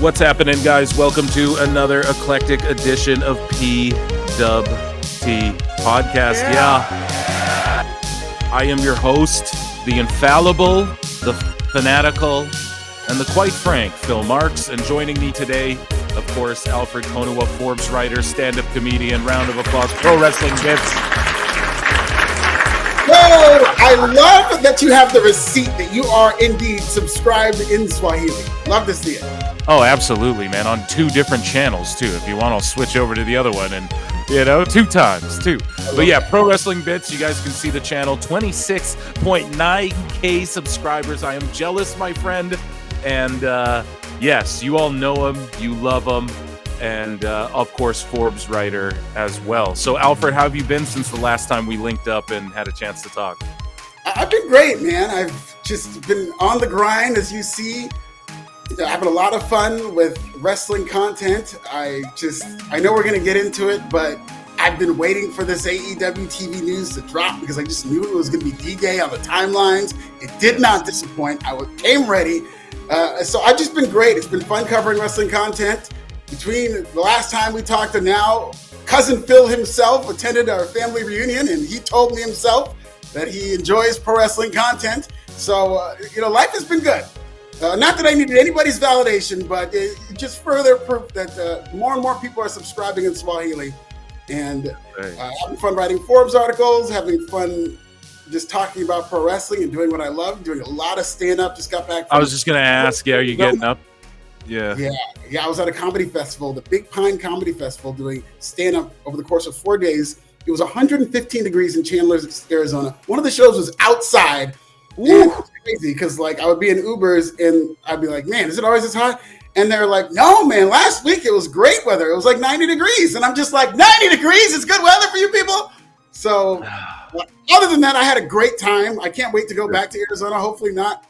What's happening, guys? Welcome to another eclectic edition of PWT Podcast. Yeah. I am your host, the infallible, the fanatical, and the quite frank Phil Marks. And joining me today, of course, Alfred Konuwa, Forbes writer, stand-up comedian. Round of applause, ProWrestlingBits. Whoa! I love that you have the receipt that you are indeed subscribed in Swahili. Love to see it. Oh, absolutely, man. On two different channels, too. If you want, I'll switch over to the other one and, two times, too. But yeah, Pro Wrestling Bits, you guys can see the channel. 26.9K subscribers. I am jealous, my friend. And yes, you all know him. You love him. And, of course, Forbes writer as well. So, Alfred, how have you been since the last time we linked up and had a chance to talk? I've been great, man. I've just been on the grind, as you see. Having a lot of fun with wrestling content. I know we're going to get into it, but I've been waiting for this AEW TV news to drop because I just knew it was going to be D-Day on the timelines. It did not disappoint. I came ready. So I've just been great. It's been fun covering wrestling content. Between the last time we talked to now, Cousin Phil himself attended our family reunion, and he told me himself that he enjoys pro wrestling content. So, life has been good. Not that I needed anybody's validation, but it just further proof that more and more people are subscribing in Swahili. And having fun writing Forbes articles, having fun just talking about pro wrestling and doing what I love, doing a lot of stand-up. Just got back. I was just going to ask, are you getting up? Yeah. I was at a comedy festival, the Big Pine Comedy Festival, doing stand-up over the course of 4 days. It was 115 degrees in Chandler, Arizona. One of the shows was outside. It was crazy because I would be in Ubers and I'd be like, man, is it always this hot? And they're like, no, man, last week it was great weather. It was like 90 degrees. And I'm just like, 90 degrees is good weather for you people? So other than that, I had a great time. I can't wait to go back to Arizona. Hopefully not.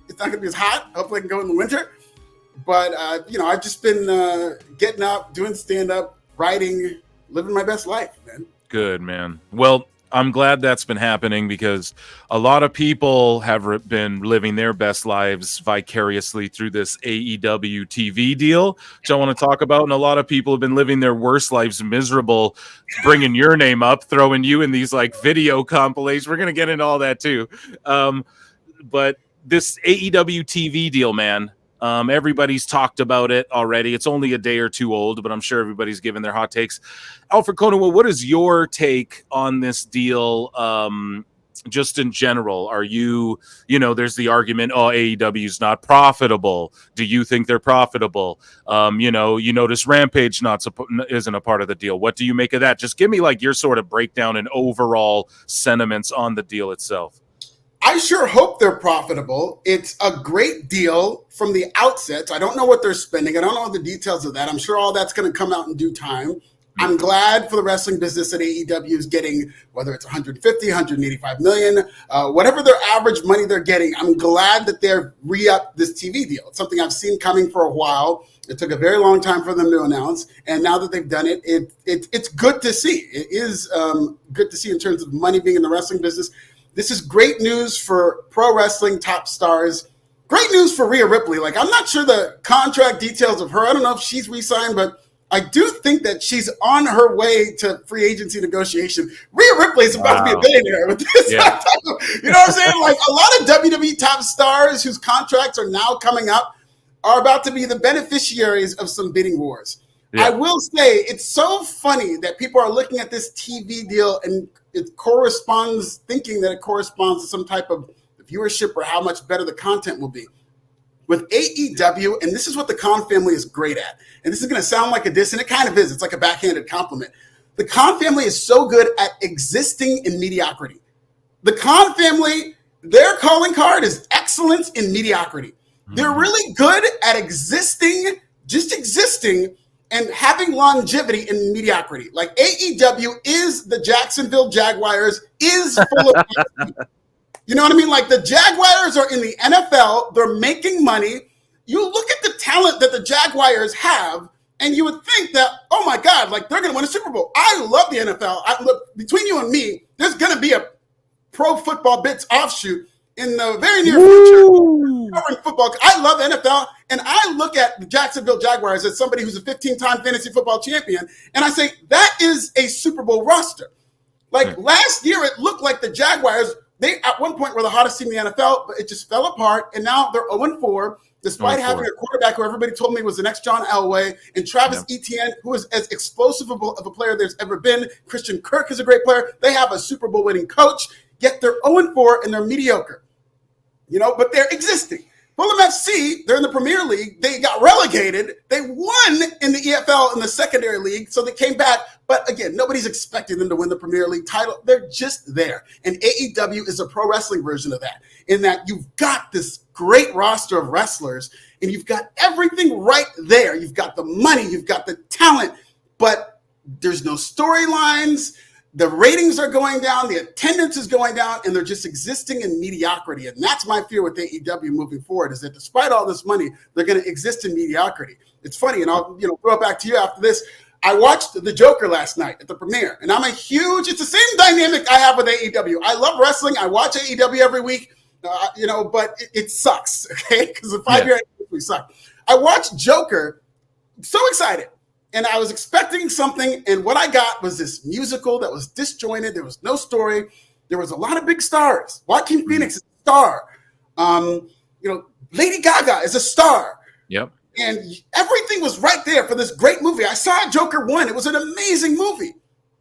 It's not going to be as hot. Hopefully I can go in the winter. But, I've just been getting up, doing stand-up, writing, living my best life, man. Good, man. Well, I'm glad that's been happening because a lot of people have been living their best lives vicariously through this AEW TV deal, which I want to talk about. And a lot of people have been living their worst lives miserable, bringing your name up, throwing you in these video compilations. We're going to get into all that too. But this AEW TV deal, man, everybody's talked about it already. It's only a day or two old, but I'm sure everybody's given their hot takes. Alfred Konuwa, what is your take on this deal just in general? Are you, there's the argument, AEW is not profitable. Do you think they're profitable? You notice Rampage isn't a part of the deal. What do you make of that? Just give me your sort of breakdown and overall sentiments on the deal itself. I sure hope they're profitable. It's a great deal from the outset. I don't know what they're spending. I don't know the details of that. I'm sure all that's going to come out in due time. I'm glad for the wrestling business that AEW is getting, whether it's 150, 185 million, whatever their average money they're getting. I'm glad that they're re-upped this TV deal. It's something I've seen coming for a while. It took a very long time for them to announce. And now that they've done it, it's good to see. It is good to see in terms of money being in the wrestling business. This is great news for pro wrestling top stars. Great news for Rhea Ripley. I'm not sure the contract details of her. I don't know if she's re-signed, but I do think that she's on her way to free agency negotiation. Rhea Ripley is about to be a billionaire with this. Yeah. You know what I'm saying? A lot of WWE top stars whose contracts are now coming up are about to be the beneficiaries of some bidding wars. Yeah. I will say it's so funny that people are looking at this TV deal and thinking that it corresponds to some type of viewership or how much better the content will be. With AEW, and this is what the Khan family is great at, and this is going to sound like a diss, and it kind of is. It's like a backhanded compliment. The Khan family is so good at existing in mediocrity. The Khan family, their calling card is excellence in mediocrity. Mm-hmm. They're really good at existing, and having longevity in mediocrity. AEW is the Jacksonville Jaguars, is full of you know what I mean? The Jaguars are in the NFL. They're making money. You look at the talent that the Jaguars have, and you would think that, oh my God, they're going to win a Super Bowl. I love the NFL. Look, between you and me, there's going to be a Pro Football Bits offshoot in the very near future. covering football. I love NFL, and I look at the Jacksonville Jaguars as somebody who's a 15-time fantasy football champion, and I say that is a Super Bowl roster. Like last year, it looked like the Jaguars, they at one point were the hottest team in the NFL, but it just fell apart, and now they're 0-4, despite having a quarterback who everybody told me was the next John Elway, and Travis Etienne, who is as explosive of a player there's ever been. Christian Kirk is a great player. They have a Super Bowl winning coach, yet they're 0-4 and they're mediocre. But they're existing. Fulham FC, they're in the Premier League. They got relegated. They won in the EFL in the secondary league, so they came back. But again, nobody's expecting them to win the Premier League title. They're just there. And AEW is a pro wrestling version of that, in that you've got this great roster of wrestlers, and you've got everything right there. You've got the money, you've got the talent, but there's no storylines. The ratings are going down, the attendance is going down, and they're just existing in mediocrity. And that's my fear with AEW moving forward, is that despite all this money, they're going to exist in mediocrity. It's funny, and I'll throw it back to you after this. I watched The Joker last night at the premiere, and it's the same dynamic I have with AEW. I love wrestling. I watch AEW every week, but it sucks, okay? Because the 5-year anniversary sucked. I watched Joker, so excited. And I was expecting something, and what I got was this musical that was disjointed. There was no story. There was a lot of big stars. Joaquin Phoenix is a star. Lady Gaga is a star. Yep. And everything was right there for this great movie. I saw Joker 1. It was an amazing movie.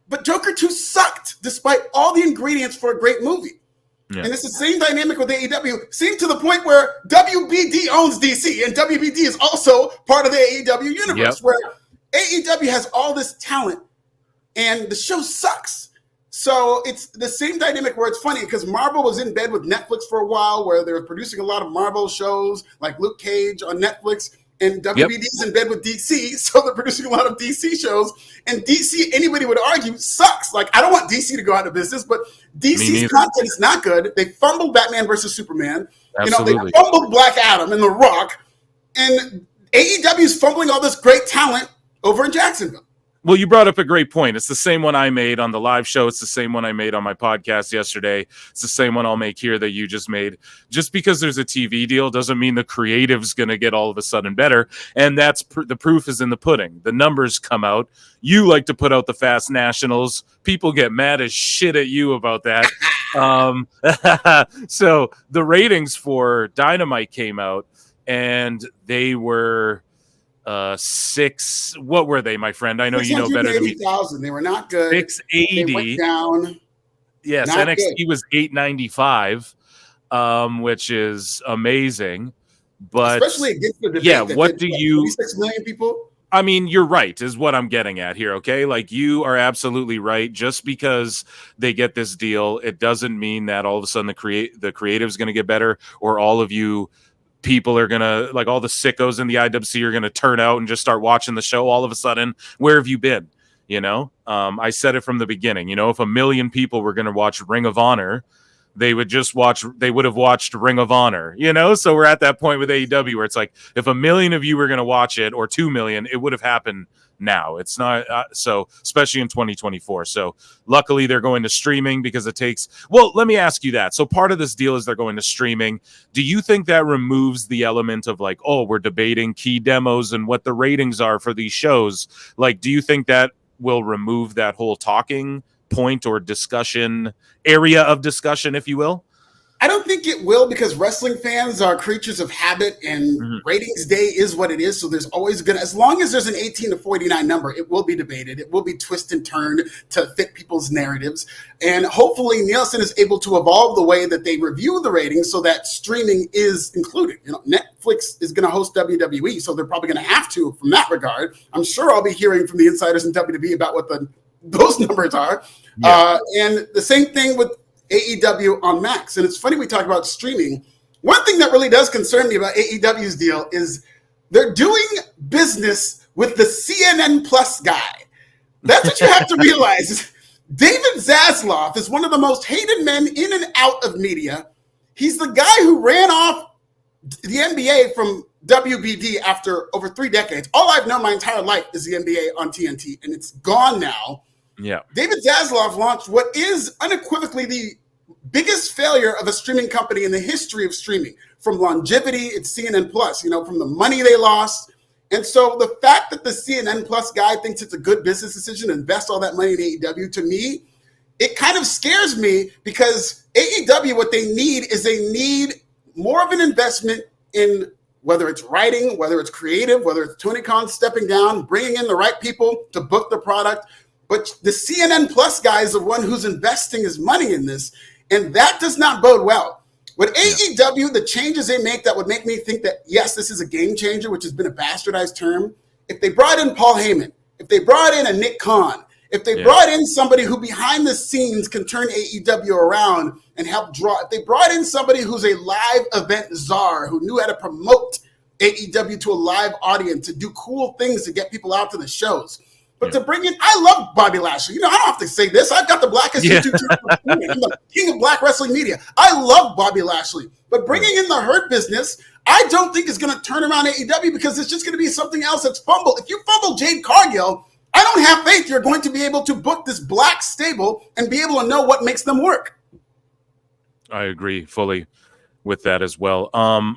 But Joker 2 sucked, despite all the ingredients for a great movie. Yeah. And it's the same dynamic with AEW, seeing to the point where WBD owns DC, and WBD is also part of the AEW universe, where AEW has all this talent, and the show sucks. So it's the same dynamic where it's funny because Marvel was in bed with Netflix for a while, where they were producing a lot of Marvel shows like Luke Cage on Netflix, and WBD's in bed with DC, so they're producing a lot of DC shows. And DC, anybody would argue, sucks. Like, I don't want DC to go out of business, but DC's content is not good. They fumbled Batman versus Superman. Absolutely. They fumbled Black Adam and The Rock, and AEW is fumbling all this great talent over in Jacksonville. Well, you brought up a great point. It's the same one I made on the live show. It's the same one I made on my podcast yesterday. It's the same one I'll make here that you just made. Just because there's a TV deal doesn't mean the creative's going to get all of a sudden better. And that's the proof is in the pudding. The numbers come out. You like to put out the Fast Nationals. People get mad as shit at you about that. So the ratings for Dynamite came out, and they were 6. What were they, my friend? I know you know better than me. 680,000. They were not good. 680. They went down. Yes, not NXT good. Was 895, which is amazing. But especially against the debate. What do you? 26 million people. I mean, you're right, is what I'm getting at here. Okay, like you are absolutely right. Just because they get this deal, it doesn't mean that all of a sudden the creative is going to get better, or all of you people are gonna, like, all the sickos in the IWC are gonna turn out and just start watching the show all of a sudden. Where have you been? I said it from the beginning. If 1 million people were gonna watch Ring of Honor, they would have watched Ring of Honor. So we're at that point with AEW where it's like, if 1 million of you were gonna watch it, or 2 million, it would have happened now. It's not so, especially in 2024. So luckily they're going to streaming, because it takes, let me ask you that. So part of this deal is they're going to streaming. Do you think that removes the element of like, we're debating key demos and what the ratings are for these shows? Like, do you think that will remove that whole talking point or discussion area of discussion, if you will? I don't think it will, because wrestling fans are creatures of habit, and ratings day is what it is. So there's always as long as there's an 18 to 49 number, it will be debated. It will be twisted and turned to fit people's narratives. And hopefully Nielsen is able to evolve the way that they review the ratings so that streaming is included. Netflix is going to host WWE, so they're probably going to have to from that regard. I'm sure I'll be hearing from the insiders in WWE about what those numbers are. Yeah. And the same thing with AEW on Max. And it's funny we talk about streaming. One thing that really does concern me about AEW's deal is they're doing business with the CNN Plus guy. That's what you have to realize. David Zaslav is one of the most hated men in and out of media. He's the guy who ran off the NBA from WBD after over 3 decades. All I've known my entire life is the NBA on TNT, and it's gone now. Yeah. David Zaslav launched what is unequivocally the biggest failure of a streaming company in the history of streaming. From longevity, it's CNN Plus, from the money they lost. And so the fact that the CNN Plus guy thinks it's a good business decision to invest all that money in AEW, to me, it kind of scares me, because AEW, what they need is they need more of an investment in whether it's writing, whether it's creative, whether it's Tony Khan stepping down, bringing in the right people to book the product. But the CNN Plus guy is the one who's investing his money in this, and that does not bode well. With AEW, the changes they make that would make me think that, yes, this is a game changer, which has been a bastardized term. If they brought in Paul Heyman, if they brought in a Nick Khan, if they brought in somebody who behind the scenes can turn AEW around and help draw, if they brought in somebody who's a live event czar, who knew how to promote AEW to a live audience, to do cool things to get people out to the shows. But to bring in, I love Bobby Lashley. I don't have to say this. I've got the blackest YouTube channel. I'm the king of black wrestling media. I love Bobby Lashley. But bringing in the Hurt Business, I don't think is going to turn around AEW, because it's just going to be something else that's fumbled. If you fumble Jade Cargill, I don't have faith you're going to be able to book this black stable and be able to know what makes them work. I agree fully with that as well.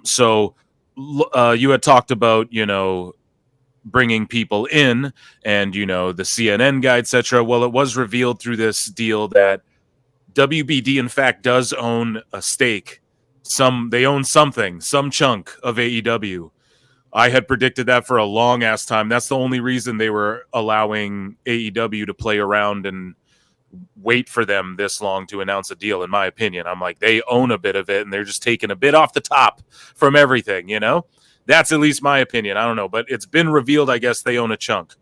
So you had talked about, bringing people in and, the CNN guy, etc. Well, it was revealed through this deal that WBD, in fact, does own a stake. They own something, some chunk of AEW. I had predicted that for a long ass time. That's the only reason they were allowing AEW to play around and wait for them this long to announce a deal, in my opinion. I'm like, they own a bit of it and they're just taking a bit off the top from everything, That's at least my opinion. I don't know, but it's been revealed, I guess, they own a chunk.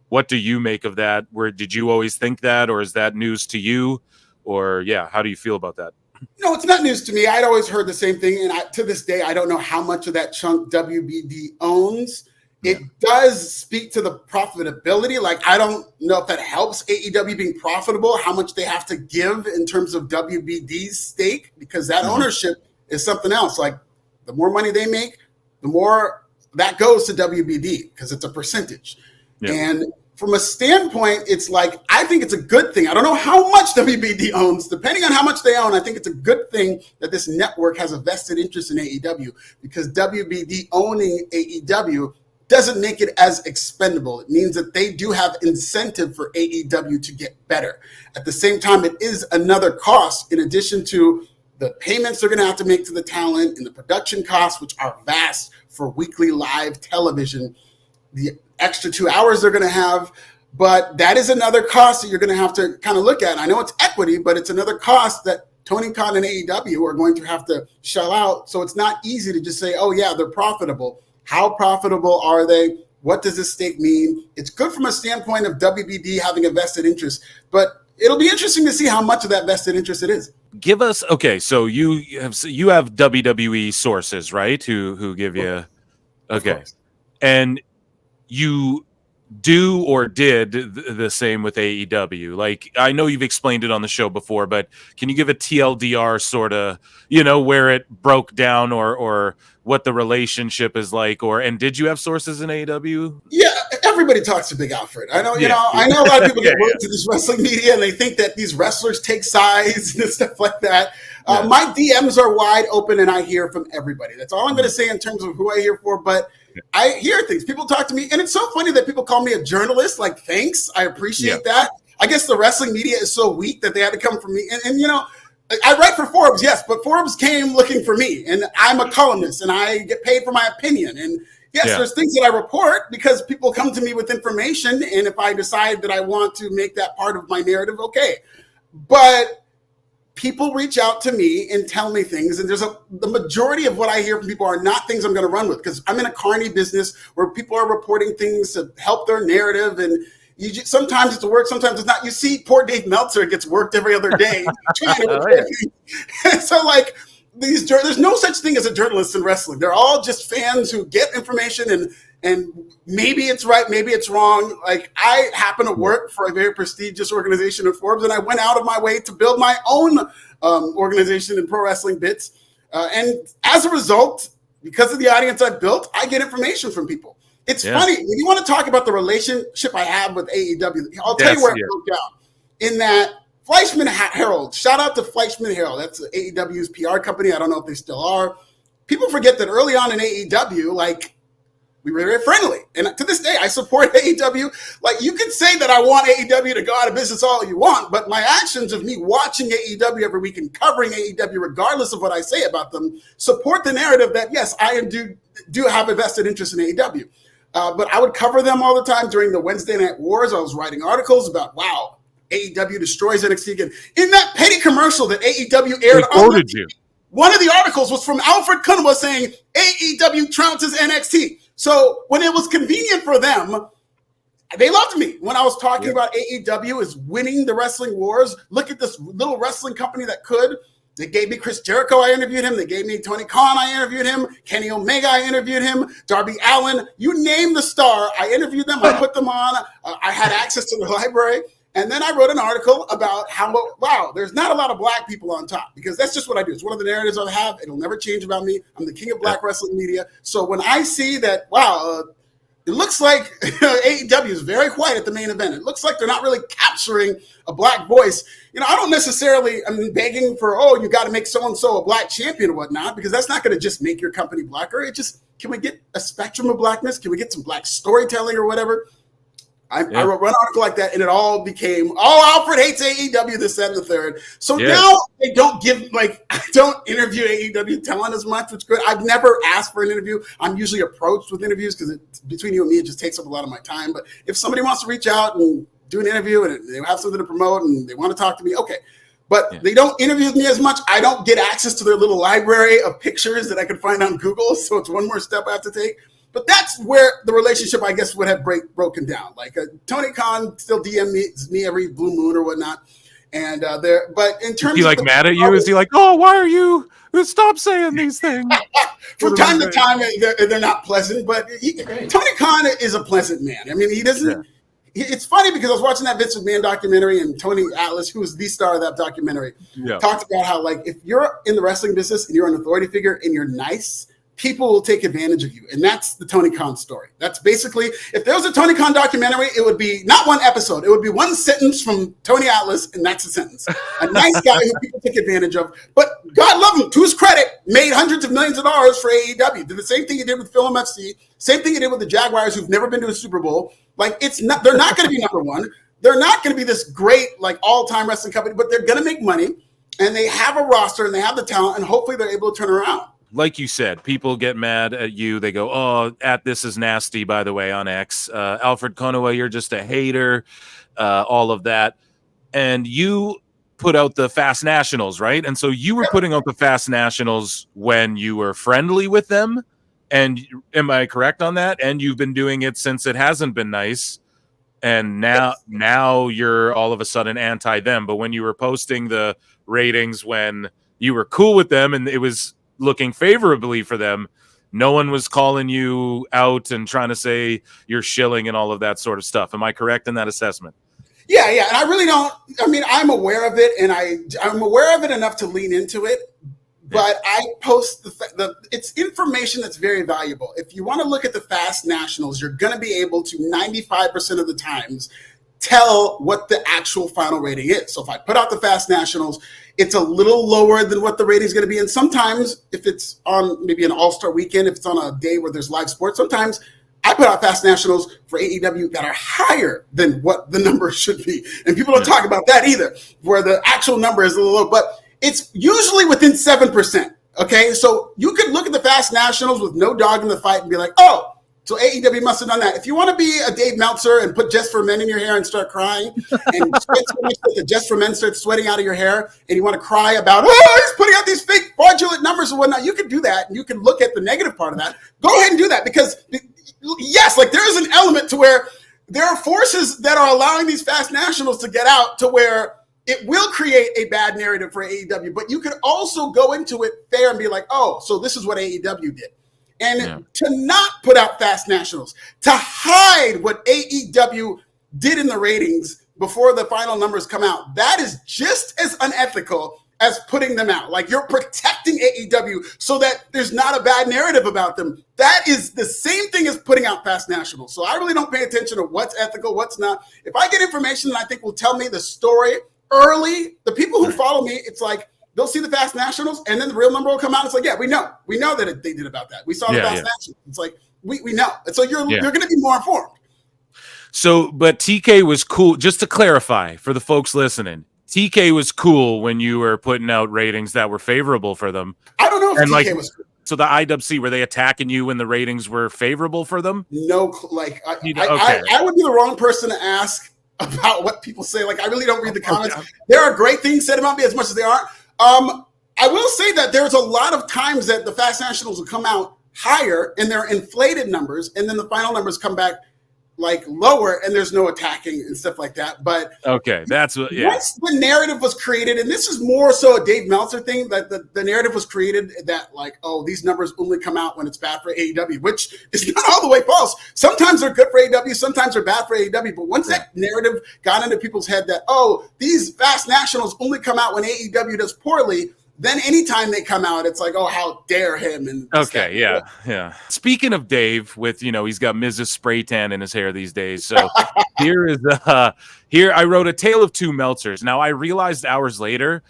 What do you make of that? Did you always think that, or is that news to you? Or, how do you feel about that? No, it's not news to me. I'd always heard the same thing, and to this day, I don't know how much of that chunk WBD owns. It does speak to the profitability. Like, I don't know if that helps AEW being profitable, how much they have to give in terms of WBD's stake, because that ownership is something else. Like, the more money they make, the more that goes to WBD, because it's a percentage. Yeah. And from a standpoint, it's like, I think it's a good thing. I don't know how much WBD owns. Depending on how much they own, I think it's a good thing that this network has a vested interest in AEW, because WBD owning AEW doesn't make it as expendable. It means that they do have incentive for AEW to get better. At the same time, it is another cost in addition to the payments they're going to have to make to the talent and the production costs, which are vast for weekly live television, the extra 2 hours they're going to have. But that is another cost that you're going to have to kind of look at. I know it's equity, but it's another cost that Tony Khan and AEW are going to have to shell out. So it's not easy to just say, oh, yeah, they're profitable. How profitable are they? What does this stake mean? It's good from a standpoint of WBD having a vested interest, but it'll be interesting to see how much of that vested interest it is. Give us, okay, so you have WWE sources, right? Who give you, okay, and you do or did the same with AEW. Like, I know you've explained it on the show before, but can you give a TLDR sort of, where it broke down or what the relationship is like, and did you have sources in AEW? Yeah, everybody talks to Big Alfred. I know, I know a lot of people get into this wrestling media and they think that these wrestlers take sides and stuff like that. My DMs are wide open and I hear from everybody. That's all I'm going to say in terms of who I hear for, but I hear things. People talk to me, and it's so funny that people call me a journalist. Like, thanks. I appreciate that. I guess the wrestling media is so weak that they had to come from me. And I write for Forbes, yes, but Forbes came looking for me, and I'm a columnist, and I get paid for my opinion. And yes, there's things that I report because people come to me with information, and if I decide that I want to make that part of my narrative, okay. But people reach out to me and tell me things, and the majority of what I hear from people are not things I'm going to run with, because I'm in a carny business where people are reporting things to help their narrative, and sometimes it's work, sometimes it's not. You see, poor Dave Meltzer gets worked every other day trying to report things. So, like, there's no such thing as a journalist in wrestling. They're all just fans who get information and maybe it's right, maybe it's wrong. Like, I happen to work for a very prestigious organization at Forbes, and I went out of my way to build my own organization in ProWrestlingBits. And as a result, because of the audience I've built, I get information from people. It's funny. When you want to talk about the relationship I have with AEW, I'll tell you where it broke down. In that, Fleischman Herald. Shout out to Fleischman Herald. That's AEW's PR company. I don't know if they still are. People forget that early on in AEW, like, we were very friendly. And to this day, I support AEW. Like, you can say that I want AEW to go out of business all you want, but my actions of me watching AEW every week and covering AEW, regardless of what I say about them, support the narrative that, yes, I do have a vested interest in AEW. But I would cover them all the time during the Wednesday Night Wars. I was writing articles about, wow, AEW destroys NXT again. In that petty commercial that AEW aired on you. One of the articles was from Alfred Konuwa saying AEW trounces NXT. So when it was convenient for them, they loved me. When I was talking about AEW is winning the wrestling wars, look at this little wrestling company that could. They gave me Chris Jericho, I interviewed him. They gave me Tony Khan, I interviewed him. Kenny Omega, I interviewed him. Darby Allin, you name the star, I interviewed them, I put them on. I had access to their library. And then I wrote an article about how, wow, there's not a lot of black people on top, because that's just what I do. It's one of the narratives I have. It'll never change about me. I'm the king of black wrestling media. So when I see that, wow, it looks like AEW is very quiet at the main event. It looks like they're not really capturing a black voice. You know, I don't necessarily, I'm begging for, you got to make so-and-so a black champion or whatnot, because that's not going to just make your company blacker. It just, can we get a spectrum of blackness? Can we get some black storytelling or whatever? I wrote one article like that, and it all became, Alfred hates AEW, this, that, and the third. So now they don't I don't interview AEW talent as much, which is good. I've never asked for an interview. I'm usually approached with interviews because between you and me, it just takes up a lot of my time. But if somebody wants to reach out and do an interview and they have something to promote and they want to talk to me, okay. But they don't interview me as much. I don't get access to their little library of pictures that I could find on Google. So it's one more step I have to take. But that's where the relationship, I guess, would have broken down. Like Tony Khan still DMs me every blue moon or whatnot. And but in terms is he like mad at you? Is he like, why are you? Stop saying these things. From time to time, they're not pleasant. But Tony Khan is a pleasant man. I mean, he doesn't. Yeah. It's funny because I was watching that Vince McMahon documentary, and Tony Atlas, who was the star of that documentary, talked about how, like, if you're in the wrestling business and you're an authority figure and you're nice, people will take advantage of you. And that's the Tony Khan story. That's basically, if there was a Tony Khan documentary, it would be not one episode. It would be one sentence from Tony Atlas, and that's a sentence. A nice guy who people take advantage of. But God love him, to his credit, made hundreds of millions of dollars for AEW. Did the same thing he did with Film FC. Same thing he did with the Jaguars, who've never been to a Super Bowl. Like, they're not going to be number one. They're not going to be this great, like, all-time wrestling company, but they're going to make money, and they have a roster, and they have the talent, and hopefully they're able to turn around. Like you said, people get mad at you. They go, this is nasty, by the way, on X. Alfred Konuwa, you're just a hater, all of that. And you put out the Fast Nationals, right? And so you were putting out the Fast Nationals when you were friendly with them. And am I correct on that? And you've been doing it since it hasn't been nice. And now you're all of a sudden anti them. But when you were posting the ratings when you were cool with them and it was looking favorably for them, no one was calling you out and trying to say you're shilling and all of that sort of stuff. Am I correct in that assessment? Yeah. And I really don't. I mean, I'm aware of it, and I'm aware of it enough to lean into it. But I post it's information that's very valuable. If you want to look at the Fast Nationals, you're going to be able to 95% of the times tell what the actual final rating is. So if I put out the Fast Nationals, it's a little lower than what the rating is going to be. And sometimes if it's on maybe an all-star weekend, if it's on a day where there's live sports, sometimes I put out Fast Nationals for AEW that are higher than what the number should be. And people don't talk about that either, where the actual number is a little low. But it's usually within 7%. Okay, so you could look at the Fast Nationals with no dog in the fight and be like, so AEW must have done that. If you want to be a Dave Meltzer and put Just for Men in your hair and start crying, and sweat so much that the Just for Men starts sweating out of your hair, and you want to cry about, he's putting out these fake fraudulent numbers and whatnot, you can do that, and you can look at the negative part of that. Go ahead and do that, because yes, like, there is an element to where there are forces that are allowing these Fast Nationals to get out to where it will create a bad narrative for AEW, but you could also go into it fair and be like, so this is what AEW did. And to not put out Fast Nationals, to hide what AEW did in the ratings before the final numbers come out, that is just as unethical as putting them out. Like, you're protecting AEW so that there's not a bad narrative about them. That is the same thing as putting out Fast Nationals. So I really don't pay attention to what's ethical, what's not. If I get information that I think will tell me the story early. The people who follow me, it's like they'll see the Fast Nationals, and then the real number will come out. It's like, yeah, we know that they did about that. We saw the Fast Nationals. It's like we know, and so you're going to be more informed. So, but TK was cool. Just to clarify for the folks listening, TK was cool when you were putting out ratings that were favorable for them. I don't know if TK was cool. So the IWC, were they attacking you when the ratings were favorable for them? No, like I would be the wrong person to ask about what people say. Like, I really don't read the comments. There are great things said about me as much as they aren't. I will say that there's a lot of times that the Fast Nationals will come out higher and they're inflated numbers, and then the final numbers come back like lower, and there's no attacking and stuff like that. But okay, that's what. Yeah. Once the narrative was created, and this is more so a Dave Meltzer thing, that the narrative was created that like, oh, these numbers only come out when it's bad for AEW, which is not all the way false. Sometimes they're good for AEW, sometimes they're bad for AEW. But once that narrative got into people's head that, oh, these Fast Nationals only come out when AEW does poorly, then anytime they come out, it's like, oh, how dare him. And okay, yeah. Speaking of Dave, with, he's got Mrs. Spray Tan in his hair these days. So here I wrote a tale of two Meltzers. Now I realized hours later,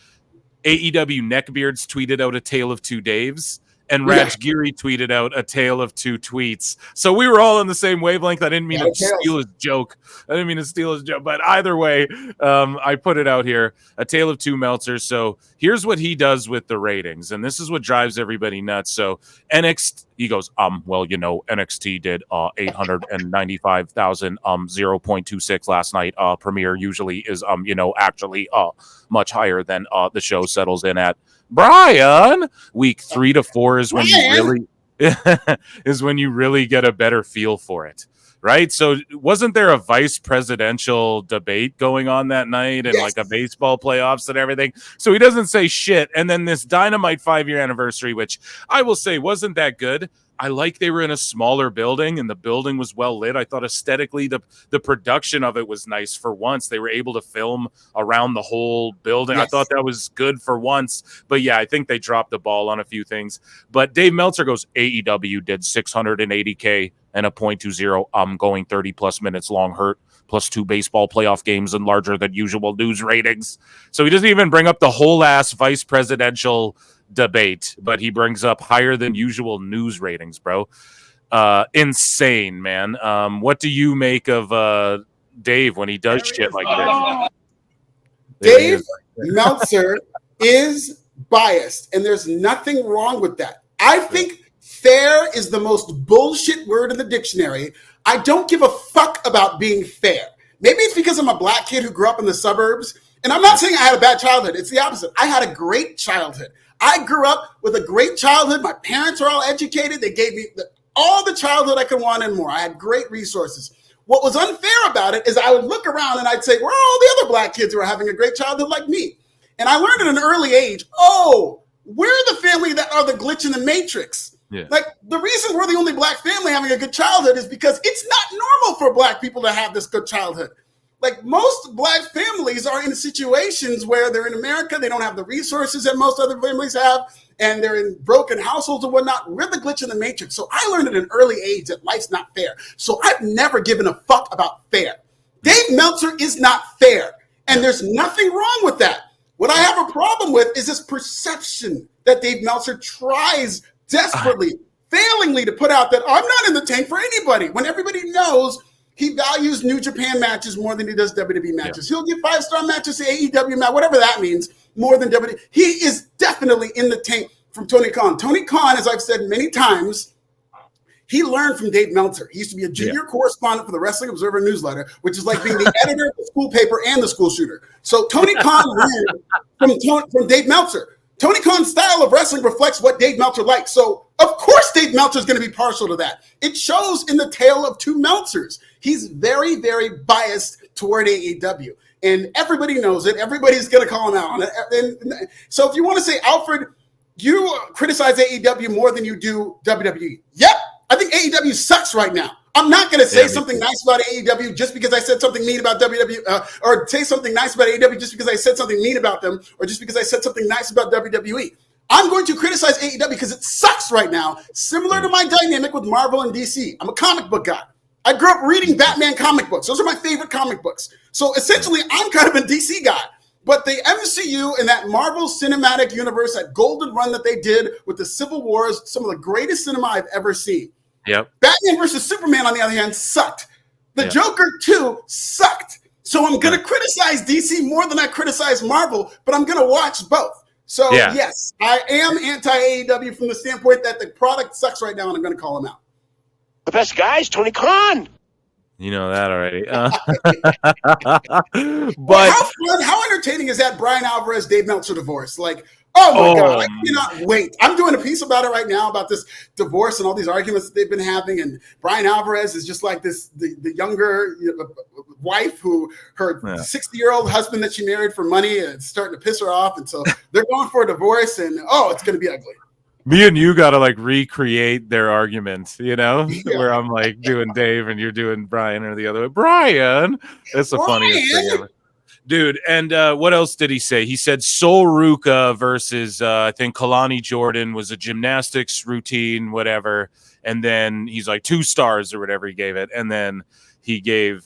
AEW Neckbeards tweeted out a tale of two Daves, and Raj Giri tweeted out a tale of two tweets. So we were all on the same wavelength. I didn't mean to steal his joke. But either way, I put it out here, a tale of two Meltzers. So here's what he does with the ratings, and this is what drives everybody nuts. So NXT, he goes, NXT did 895,000, 0.26 last night. Premiere usually is, actually much higher than the show settles in at. Brian, week 3 to 4 is when you really get a better feel for it, right? So wasn't there a vice presidential debate going on that night, and like a baseball playoffs and everything? So he doesn't say shit. And then this Dynamite 5-year anniversary, which I will say wasn't that good. I like they were in a smaller building and the building was well lit. I thought aesthetically the production of it was nice for once. They were able to film around the whole building. Yes. I thought that was good for once. But yeah, I think they dropped the ball on a few things. But Dave Meltzer goes, AEW did 680K and a .20 going 30 plus minutes long hurt, plus 2 baseball playoff games and larger than usual news ratings. So he doesn't even bring up the whole ass vice presidential debate, but he brings up higher than usual news ratings, bro. Insane, man. What do you make of Dave when he does shit like this? Dave Meltzer is biased, and there's nothing wrong with that. I think fair is the most bullshit word in the dictionary. I don't give a fuck about being fair. Maybe it's because I'm a black kid who grew up in the suburbs, and I'm not saying I had a bad childhood. It's the opposite. I had a great childhood. I grew up with a great childhood. My parents are all educated. They gave me all the childhood I could want and more. I had great resources. What was unfair about it is I would look around and I'd say, where are all the other black kids who are having a great childhood like me? And I learned at an early age, we're the family that are the glitch in the matrix. Yeah. Like, the reason we're the only black family having a good childhood is because it's not normal for black people to have this good childhood. Like, most black families are in situations where they're in America, they don't have the resources that most other families have, and they're in broken households and whatnot. We're the glitch in the matrix. So I learned at an early age that life's not fair. So I've never given a fuck about fair. Dave Meltzer is not fair, and there's nothing wrong with that. What I have a problem with is this perception that Dave Meltzer tries desperately, failingly to put out that I'm not in the tank for anybody, when everybody knows he values New Japan matches more than he does WWE matches. Yeah. He'll give 5-star matches to AEW match, whatever that means, more than WWE. He is definitely in the tank from Tony Khan. Tony Khan, as I've said many times, he learned from Dave Meltzer. He used to be a junior correspondent for the Wrestling Observer newsletter, which is like being the editor of the school paper and the school shooter. So Tony Khan learned from Dave Meltzer. Tony Khan's style of wrestling reflects what Dave Meltzer likes. So, of course, Dave Meltzer is going to be partial to that. It shows in the tale of two Meltzers. He's very, very biased toward AEW. And everybody knows it. Everybody's going to call him out on it. And so if you want to say, Alfred, you criticize AEW more than you do WWE. Yep. I think AEW sucks right now. I'm not going to say something nice about AEW just because I said something mean about WWE, or say something nice about AEW just because I said something mean about them, or just because I said something nice about WWE. I'm going to criticize AEW because it sucks right now, similar to my dynamic with Marvel and DC. I'm a comic book guy. I grew up reading Batman comic books. Those are my favorite comic books. So essentially, I'm kind of a DC guy. But the MCU and that Marvel Cinematic Universe, that golden run that they did with the Civil Wars, some of the greatest cinema I've ever seen. Yep. Batman versus Superman, on the other hand, sucked. The Joker 2 sucked. So I'm going to criticize DC more than I criticize Marvel, but I'm going to watch both. So, yes, I am anti-AEW from the standpoint that the product sucks right now, and I'm going to call them out. The best guy is Tony Khan. You know that already. But how entertaining is that Brian Alvarez, Dave Meltzer divorce? Like, oh my God, I cannot wait. I'm doing a piece about it right now about this divorce and all these arguments that they've been having. And Brian Alvarez is just like the younger wife who her 60-year-old husband that she married for money is starting to piss her off. And so they're going for a divorce, and it's going to be ugly. Me and you got to like recreate their argument, where I'm like doing Dave and you're doing Brian or the other way. Brian, that's the funniest thing ever. Dude, and what else did he say? He said Sol Ruca versus, I think Kalani Jordan was a gymnastics routine, whatever. And then he's like 2 stars or whatever he gave it. And then he gave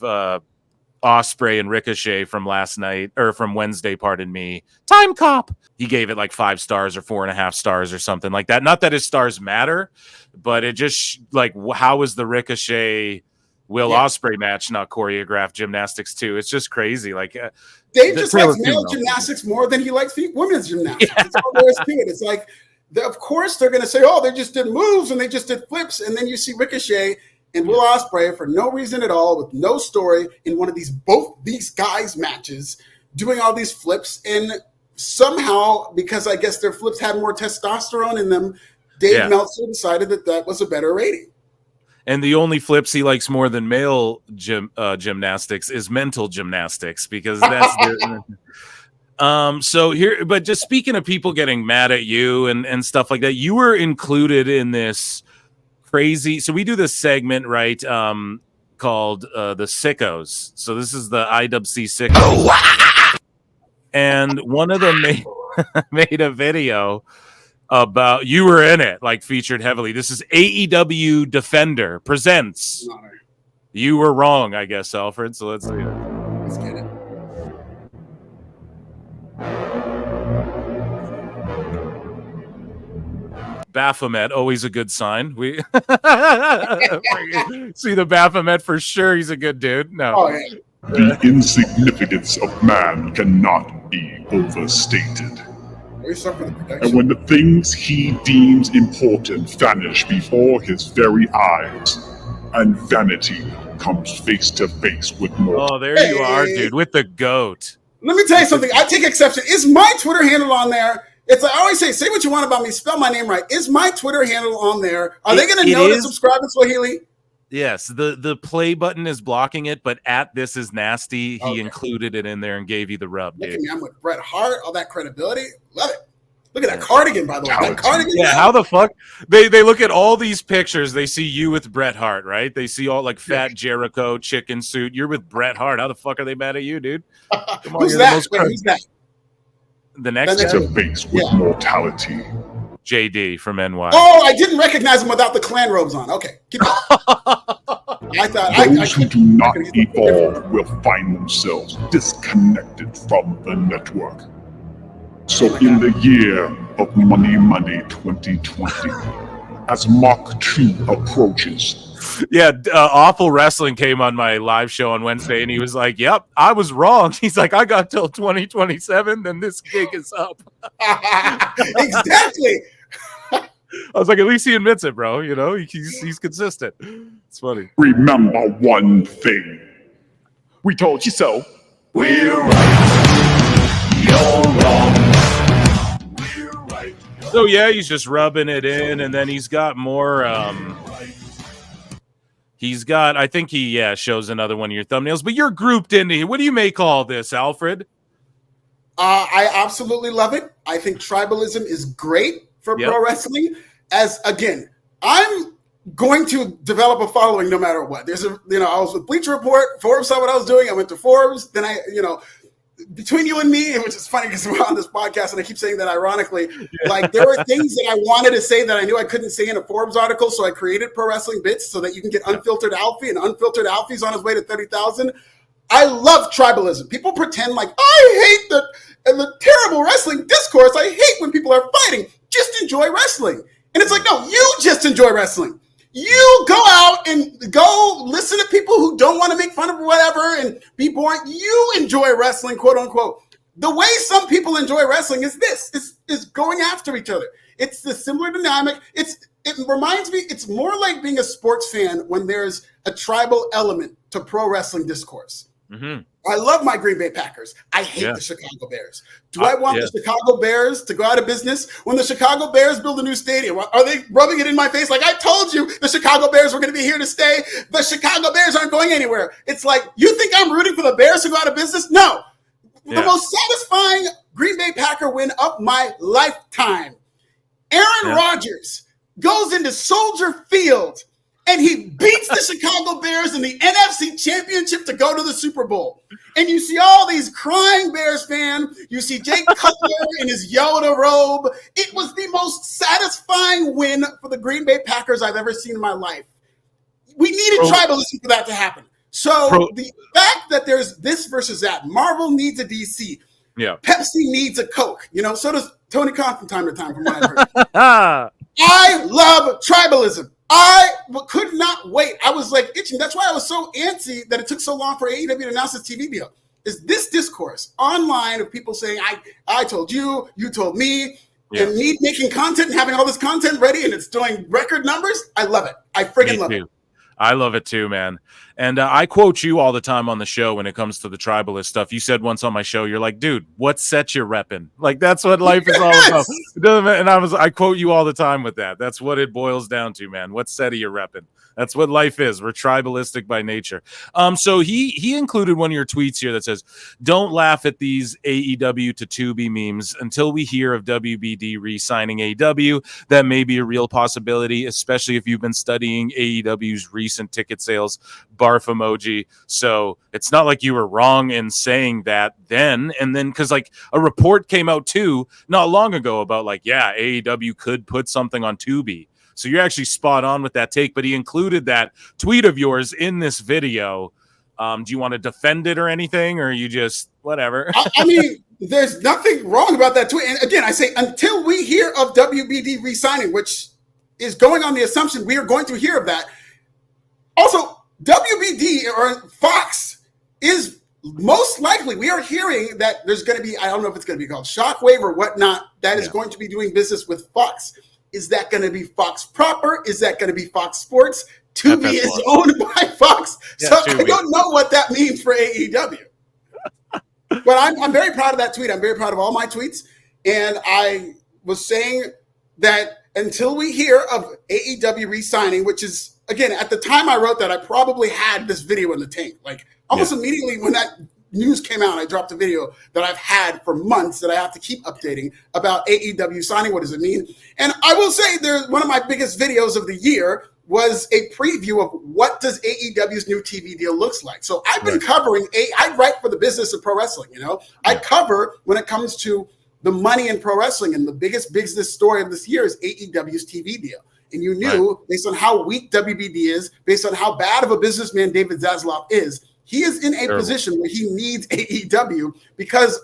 Ospreay and Ricochet from last night, or from Wednesday, pardon me, Time Cop. He gave it like 5 stars or 4.5 stars or something like that. Not that his stars matter, but it just like, how is the Ricochet Will Ospreay match not choreographed gymnastics too? It's just crazy. Like Dave just likes male gymnastics more than he likes women's gymnastics. That's all there is to it. It's like, of course they're going to say, they just did moves and they just did flips, and then you see Ricochet and Will Ospreay for no reason at all, with no story, in one of both these guys' matches, doing all these flips, and somehow, because I guess their flips had more testosterone in them, Dave Meltzer decided that was a better rating. And the only flips he likes more than male gymnastics is mental gymnastics, because that's so here. But just speaking of people getting mad at you and stuff like that, you were included in this crazy. So we do this segment, right? Called the Sickos. So this is the IWC Sickos, and one of them made a video about, you were in it, like featured heavily. This is AEW Defender presents You Were Wrong, I guess, Alfred. So let's see it. Let's get it. Baphomet, always a good sign. We see the Baphomet for sure. He's a good dude. No. The insignificance of man cannot be overstated. And when the things he deems important vanish before his very eyes, and vanity comes face to face with mortal. Oh, there you are, dude, with the goat. Let me tell you something. I take exception. Is my Twitter handle on there? It's like I always say what you want about me, spell my name right. Is my Twitter handle on there? Are they going to know to subscribe to Swahili? Yes, the play button is blocking it, but at This Is Nasty, he included it in there and gave you the rub, dude. Look at me, I'm with Bret Hart, all that credibility. Love it. Look at that cardigan, by the way. That cardigan. Yeah, how the fuck? They look at all these pictures. They see you with Bret Hart, right? They see all like fat Jericho, chicken suit. You're with Bret Hart. How the fuck are they mad at you, dude? Come on, who's that? Who's that? The next to face with mortality. JD from NY. Oh, I didn't recognize him without the clan robes on. Okay, keep going. Those who do not evolve will find themselves disconnected from the network. So in the year of Money 2020, as Mach 2 approaches. Yeah, Awful Wrestling came on my live show on Wednesday, and he was like, yep, I was wrong. He's like, I got till 2027, then this gig is up. Exactly. I was like, at least he admits it, bro. You know, he's consistent. It's funny. Remember one thing. We told you so. We're right. You're wrong. We're right. So yeah, he's just rubbing it in, and then he's got more. He's got. I think he shows another one of your thumbnails, but you're grouped into here. What do you make all this, Alfred? I absolutely love it. I think tribalism is great for pro wrestling. As again, I'm going to develop a following no matter what. There's I was with Bleacher Report. Forbes saw what I was doing. I went to Forbes. Then between you and me, which is funny because we're on this podcast and I keep saying that ironically, like there were things that I wanted to say that I knew I couldn't say in a Forbes article. So I created ProWrestlingBits so that you can get unfiltered Alfie, and unfiltered Alfie's on his way to 30,000. I love tribalism. People pretend like I hate the terrible wrestling discourse. I hate when people are fighting. Just enjoy wrestling. And it's like, no, you just enjoy wrestling. You go out and go listen to people who don't want to make fun of whatever and be boring. You enjoy wrestling, quote unquote. The way some people enjoy wrestling is this, is going after each other. It's the similar dynamic. It reminds me, it's more like being a sports fan when there's a tribal element to pro wrestling discourse. Mm-hmm. I love my Green Bay Packers. I hate the Chicago Bears. Do I want the Chicago Bears to go out of business? When the Chicago Bears build a new stadium, are they rubbing it in my face? Like, I told you the Chicago Bears were going to be here to stay. The Chicago Bears aren't going anywhere. It's like, you think I'm rooting for the Bears to go out of business? No. The most satisfying Green Bay Packer win of my lifetime. Aaron Rodgers goes into Soldier Field and he beats the Chicago Bears in the NFC Championship to go to the Super Bowl. And you see all these crying Bears fans. You see Jake Cutler in his Yoda robe. It was the most satisfying win for the Green Bay Packers I've ever seen in my life. We needed tribalism for that to happen. So the fact that there's this versus that, Marvel needs a DC. Yeah. Pepsi needs a Coke. So does Tony Khan from time to time, from what I've heard. I love tribalism. I could not wait. I was like itching. That's why I was so antsy that it took so long for AEW to announce this TV deal. Is this discourse online of people saying, I told you, you told me, and me making content and having all this content ready and it's doing record numbers? I love it. I friggin' love it. I love it too, man. And I quote you all the time on the show when it comes to the tribalist stuff. You said once on my show, you're like, dude, what set you repping? Like, that's what life is all about. And I quote you all the time with that. That's what it boils down to, man. What set are you repping? That's what life is. We're tribalistic by nature. So he included one of your tweets here that says, don't laugh at these AEW to Tubi memes until we hear of WBD re-signing AEW. That may be a real possibility, especially if you've been studying AEW's recent ticket sales. Barf emoji. So it's not like you were wrong in saying that then. And then because like a report came out too not long ago about like, AEW could put something on Tubi. So you're actually spot on with that take, but he included that tweet of yours in this video. Do you want to defend it or anything, or you just whatever? I mean, there's nothing wrong about that tweet. And again, I say until we hear of WBD re-signing, which is going on the assumption we are going to hear of that. Also, WBD or Fox is most likely, we are hearing that there's going to be, I don't know if it's going to be called Shockwave or whatnot, that is going to be doing business with Fox. Is that going to be Fox proper? Is that going to be Fox Sports? Tubi is owned by Fox. Yeah, so Tubi. I don't know what that means for AEW. But I'm very proud of that tweet. I'm very proud of all my tweets. And I was saying that until we hear of AEW re-signing, which is, again, at the time I wrote that, I probably had this video in the tank. Like almost immediately when that news came out, I dropped a video that I've had for months that I have to keep updating about AEW signing. What does it mean? And I will say one of my biggest videos of the year was a preview of what does AEW's new TV deal looks like. So I've been covering, I write for the business of pro wrestling, I cover when it comes to the money in pro wrestling, and the biggest business story of this year is AEW's TV deal. And you knew, based on how weak WBD is, based on how bad of a businessman David Zaslav is, he is in a position where he needs AEW because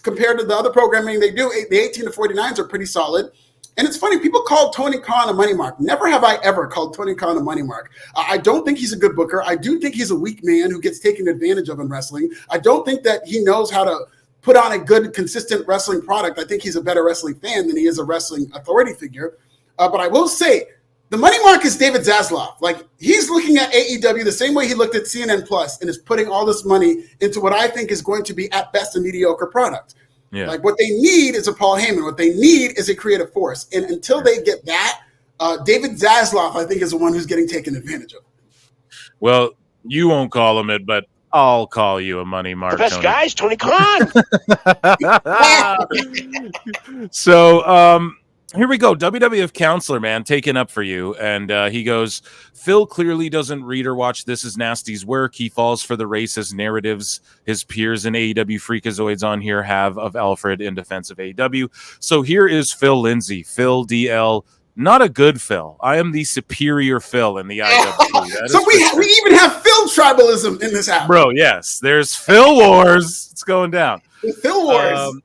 compared to the other programming they do, the 18 to 49s are pretty solid. And it's funny, people call Tony Khan a money mark. Never have I ever called Tony Khan a money mark. I don't think he's a good booker. I do think he's a weak man who gets taken advantage of in wrestling. I don't think that he knows how to put on a good, consistent wrestling product. I think he's a better wrestling fan than he is a wrestling authority figure. But I will say, the money mark is David Zaslav. Like, he's looking at AEW the same way he looked at CNN Plus and is putting all this money into what I think is going to be, at best, a mediocre product. Yeah. Like, what they need is a Paul Heyman. What they need is a creative force. And until they get that, David Zaslav, I think, is the one who's getting taken advantage of. Well, you won't call him it, but I'll call you a money mark. The best guy's Tony Khan. So, here we go. WWF counselor, man, taking up for you. And he goes, Phil clearly doesn't read or watch This Is Nasty's work. He falls for the racist narratives his peers and AEW freakazoids on here have of Alfred in defense of AEW. So here is Phil Lindsay, Phil DL not a good Phil. I am the superior Phil in the IWC. So we even have Phil tribalism in this app. Bro, yes. There's Phil Wars. It's going down. The Phil Wars.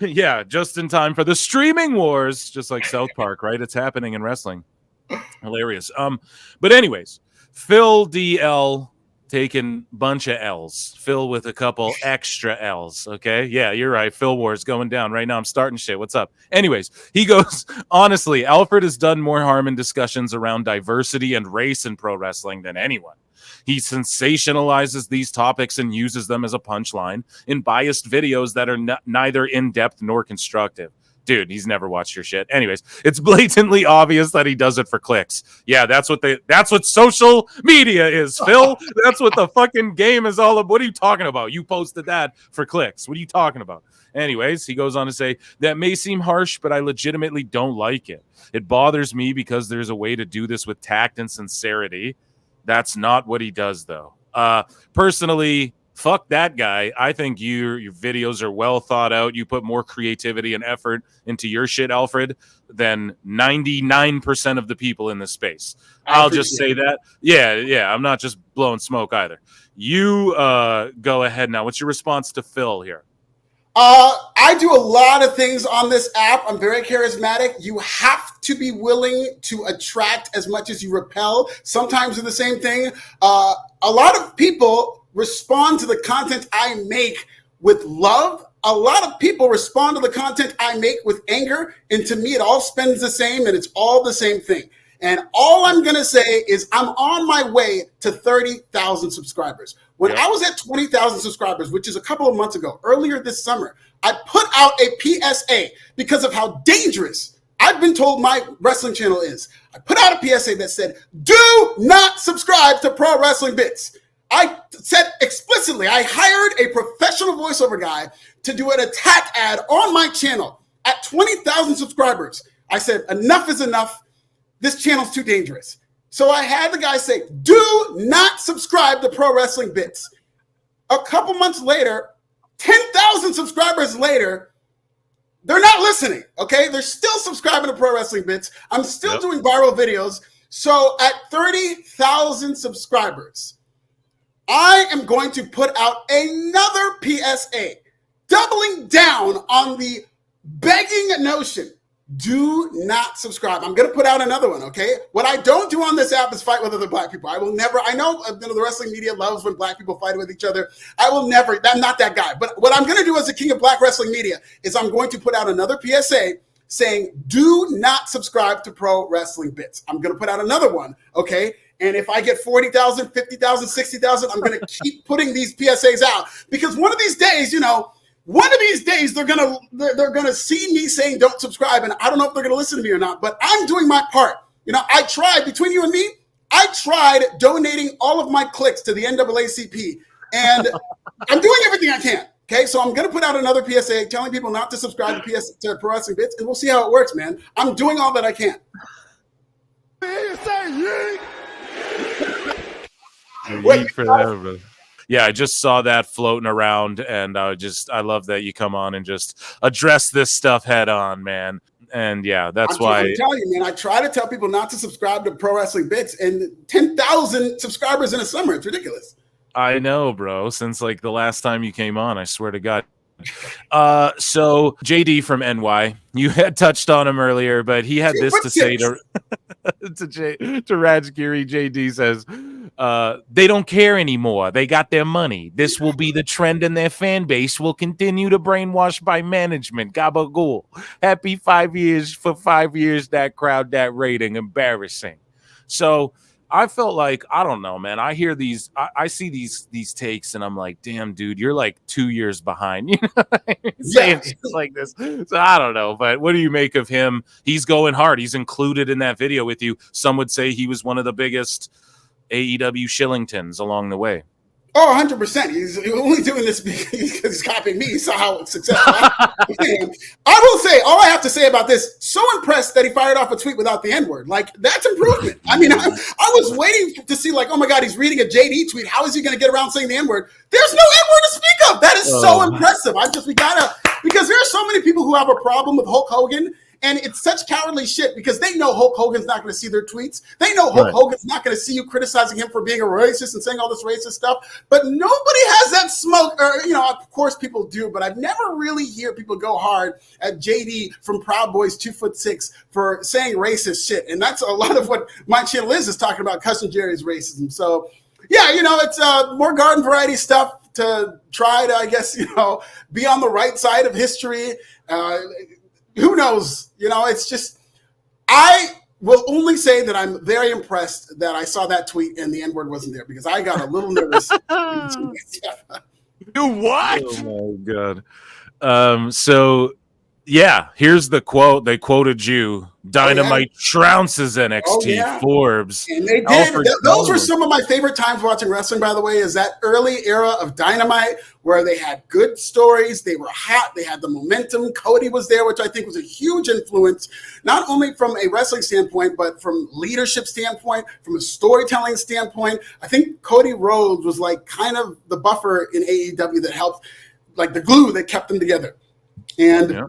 Yeah, just in time for the streaming wars, just like South Park, right? It's happening in wrestling. Hilarious. But anyways, Phil DL taking bunch of L's. Phil with a couple extra L's. Okay. Yeah, you're right. Phil Wars going down right now. I'm starting shit. What's up? Anyways, he goes, honestly, Alfred has done more harm in discussions around diversity and race in pro wrestling than anyone. He sensationalizes these topics and uses them as a punchline in biased videos that are neither in-depth nor constructive. Dude, he's never watched your shit. Anyways, it's blatantly obvious that he does it for clicks. Yeah, that's what social media is, Phil. That's what the fucking game is all about. What are you talking about? You posted that for clicks. What are you talking about? Anyways, he goes on to say, that may seem harsh, but I legitimately don't like it. It bothers me because there's a way to do this with tact and sincerity. That's not what he does, though. Personally, fuck that guy. I think your videos are well thought out. You put more creativity and effort into your shit, Alfred, than 99% of the people in this space. I'll just say that. Yeah. I'm not just blowing smoke either. You go ahead now. What's your response to Phil here? I do a lot of things on this app. I'm very charismatic. You have to be willing to attract as much as you repel. Sometimes they're the same thing. A lot of people respond to the content I make with love. A lot of people respond to the content I make with anger. And to me, it all spends the same and it's all the same thing. And all I'm going to say is I'm on my way to 30,000 subscribers. When I was at 20,000 subscribers, which is a couple of months ago, earlier this summer, I put out a PSA because of how dangerous I've been told my wrestling channel is. I put out a PSA that said, do not subscribe to Pro Wrestling Bits. I said explicitly, I hired a professional voiceover guy to do an attack ad on my channel. At 20,000 subscribers, I said, enough is enough. This channel's too dangerous. So I had the guy say, do not subscribe to Pro Wrestling Bits. A couple months later, 10,000 subscribers later, they're not listening, okay? They're still subscribing to Pro Wrestling Bits. I'm still doing viral videos. So at 30,000 subscribers, I am going to put out another PSA, doubling down on the begging notion. Do not subscribe. I'm going to put out another one, okay? What I don't do on this app is fight with other black people. I will never, I know the wrestling media loves when black people fight with each other. I will never, I'm not that guy. But what I'm going to do as the king of black wrestling media is I'm going to put out another PSA saying, do not subscribe to Pro Wrestling Bits. I'm going to put out another one, okay? And if I get 40,000, 50,000, 60,000, I'm going to keep putting these PSAs out because one of these days, you know, one of these days they're gonna see me saying don't subscribe, and I don't know if they're gonna listen to me or not. But I'm doing my part. You know, I tried between you and me. I tried donating all of my clicks to the NAACP, and I'm doing everything I can. Okay, so I'm gonna put out another PSA telling people not to subscribe to Pro Wrestling Bits, and we'll see how it works, man. I'm doing all that I can. Wait for that, bro. Yeah, I just saw that floating around, and I love that you come on and just address this stuff head on, man. And yeah, that's why I'm telling you, man. I try to tell people not to subscribe to Pro Wrestling Bits, and 10,000 subscribers in a summer. It's ridiculous. I know, bro. Since like the last time you came on, I swear to God. So JD from NY, you had touched on him earlier, but he had this to say to Rajgiri. JD says, they don't care anymore. They got their money. This will be the trend, and their fan base will continue to brainwash by management. Gabagool. Happy 5 years for 5 years. That crowd, that rating, embarrassing. So I felt like, I don't know, man. I hear these, I see these takes, and I'm like, damn, dude, you're like 2 years behind. You know, saying shit like this. So I don't know, but what do you make of him? He's going hard. He's included in that video with you. Some would say he was one of the biggest AEW Shillingtons along the way. Oh, 100%. He's only doing this because he's copying me. He saw how successful I am. I will say, all I have to say about this, so impressed that he fired off a tweet without the N-word. Like, that's improvement. I mean, I was waiting to see, like, oh my God, he's reading a JD tweet. How is he going to get around saying the N-word? There's no N-word to speak of. That is so impressive. Because there are so many people who have a problem with Hulk Hogan, And it's such cowardly shit because they know Hulk Hogan's not going to see their tweets. They know Hulk Hogan's not going to see you criticizing him for being a racist and saying all this racist stuff. But nobody has that smoke. Or, of course people do, but I've never really hear people go hard at JD from Proud Boys 2'6" for saying racist shit. And that's a lot of what my channel is talking about Cousin Jerry's racism. So, yeah, it's more garden variety stuff to try to, I guess, be on the right side of history. Who knows? It's just, I will only say that I'm very impressed that I saw that tweet and the N-word wasn't there because I got a little nervous. You what? Oh my God. So yeah, here's the quote. They quoted you. Dynamite trounces NXT. Forbes. And they did. Those were some of my favorite times watching wrestling, by the way, is that early era of Dynamite where they had good stories. They were hot. They had the momentum. Cody was there, which I think was a huge influence, not only from a wrestling standpoint, but from leadership standpoint, from a storytelling standpoint. I think Cody Rhodes was like kind of the buffer in AEW that helped, like the glue that kept them together. And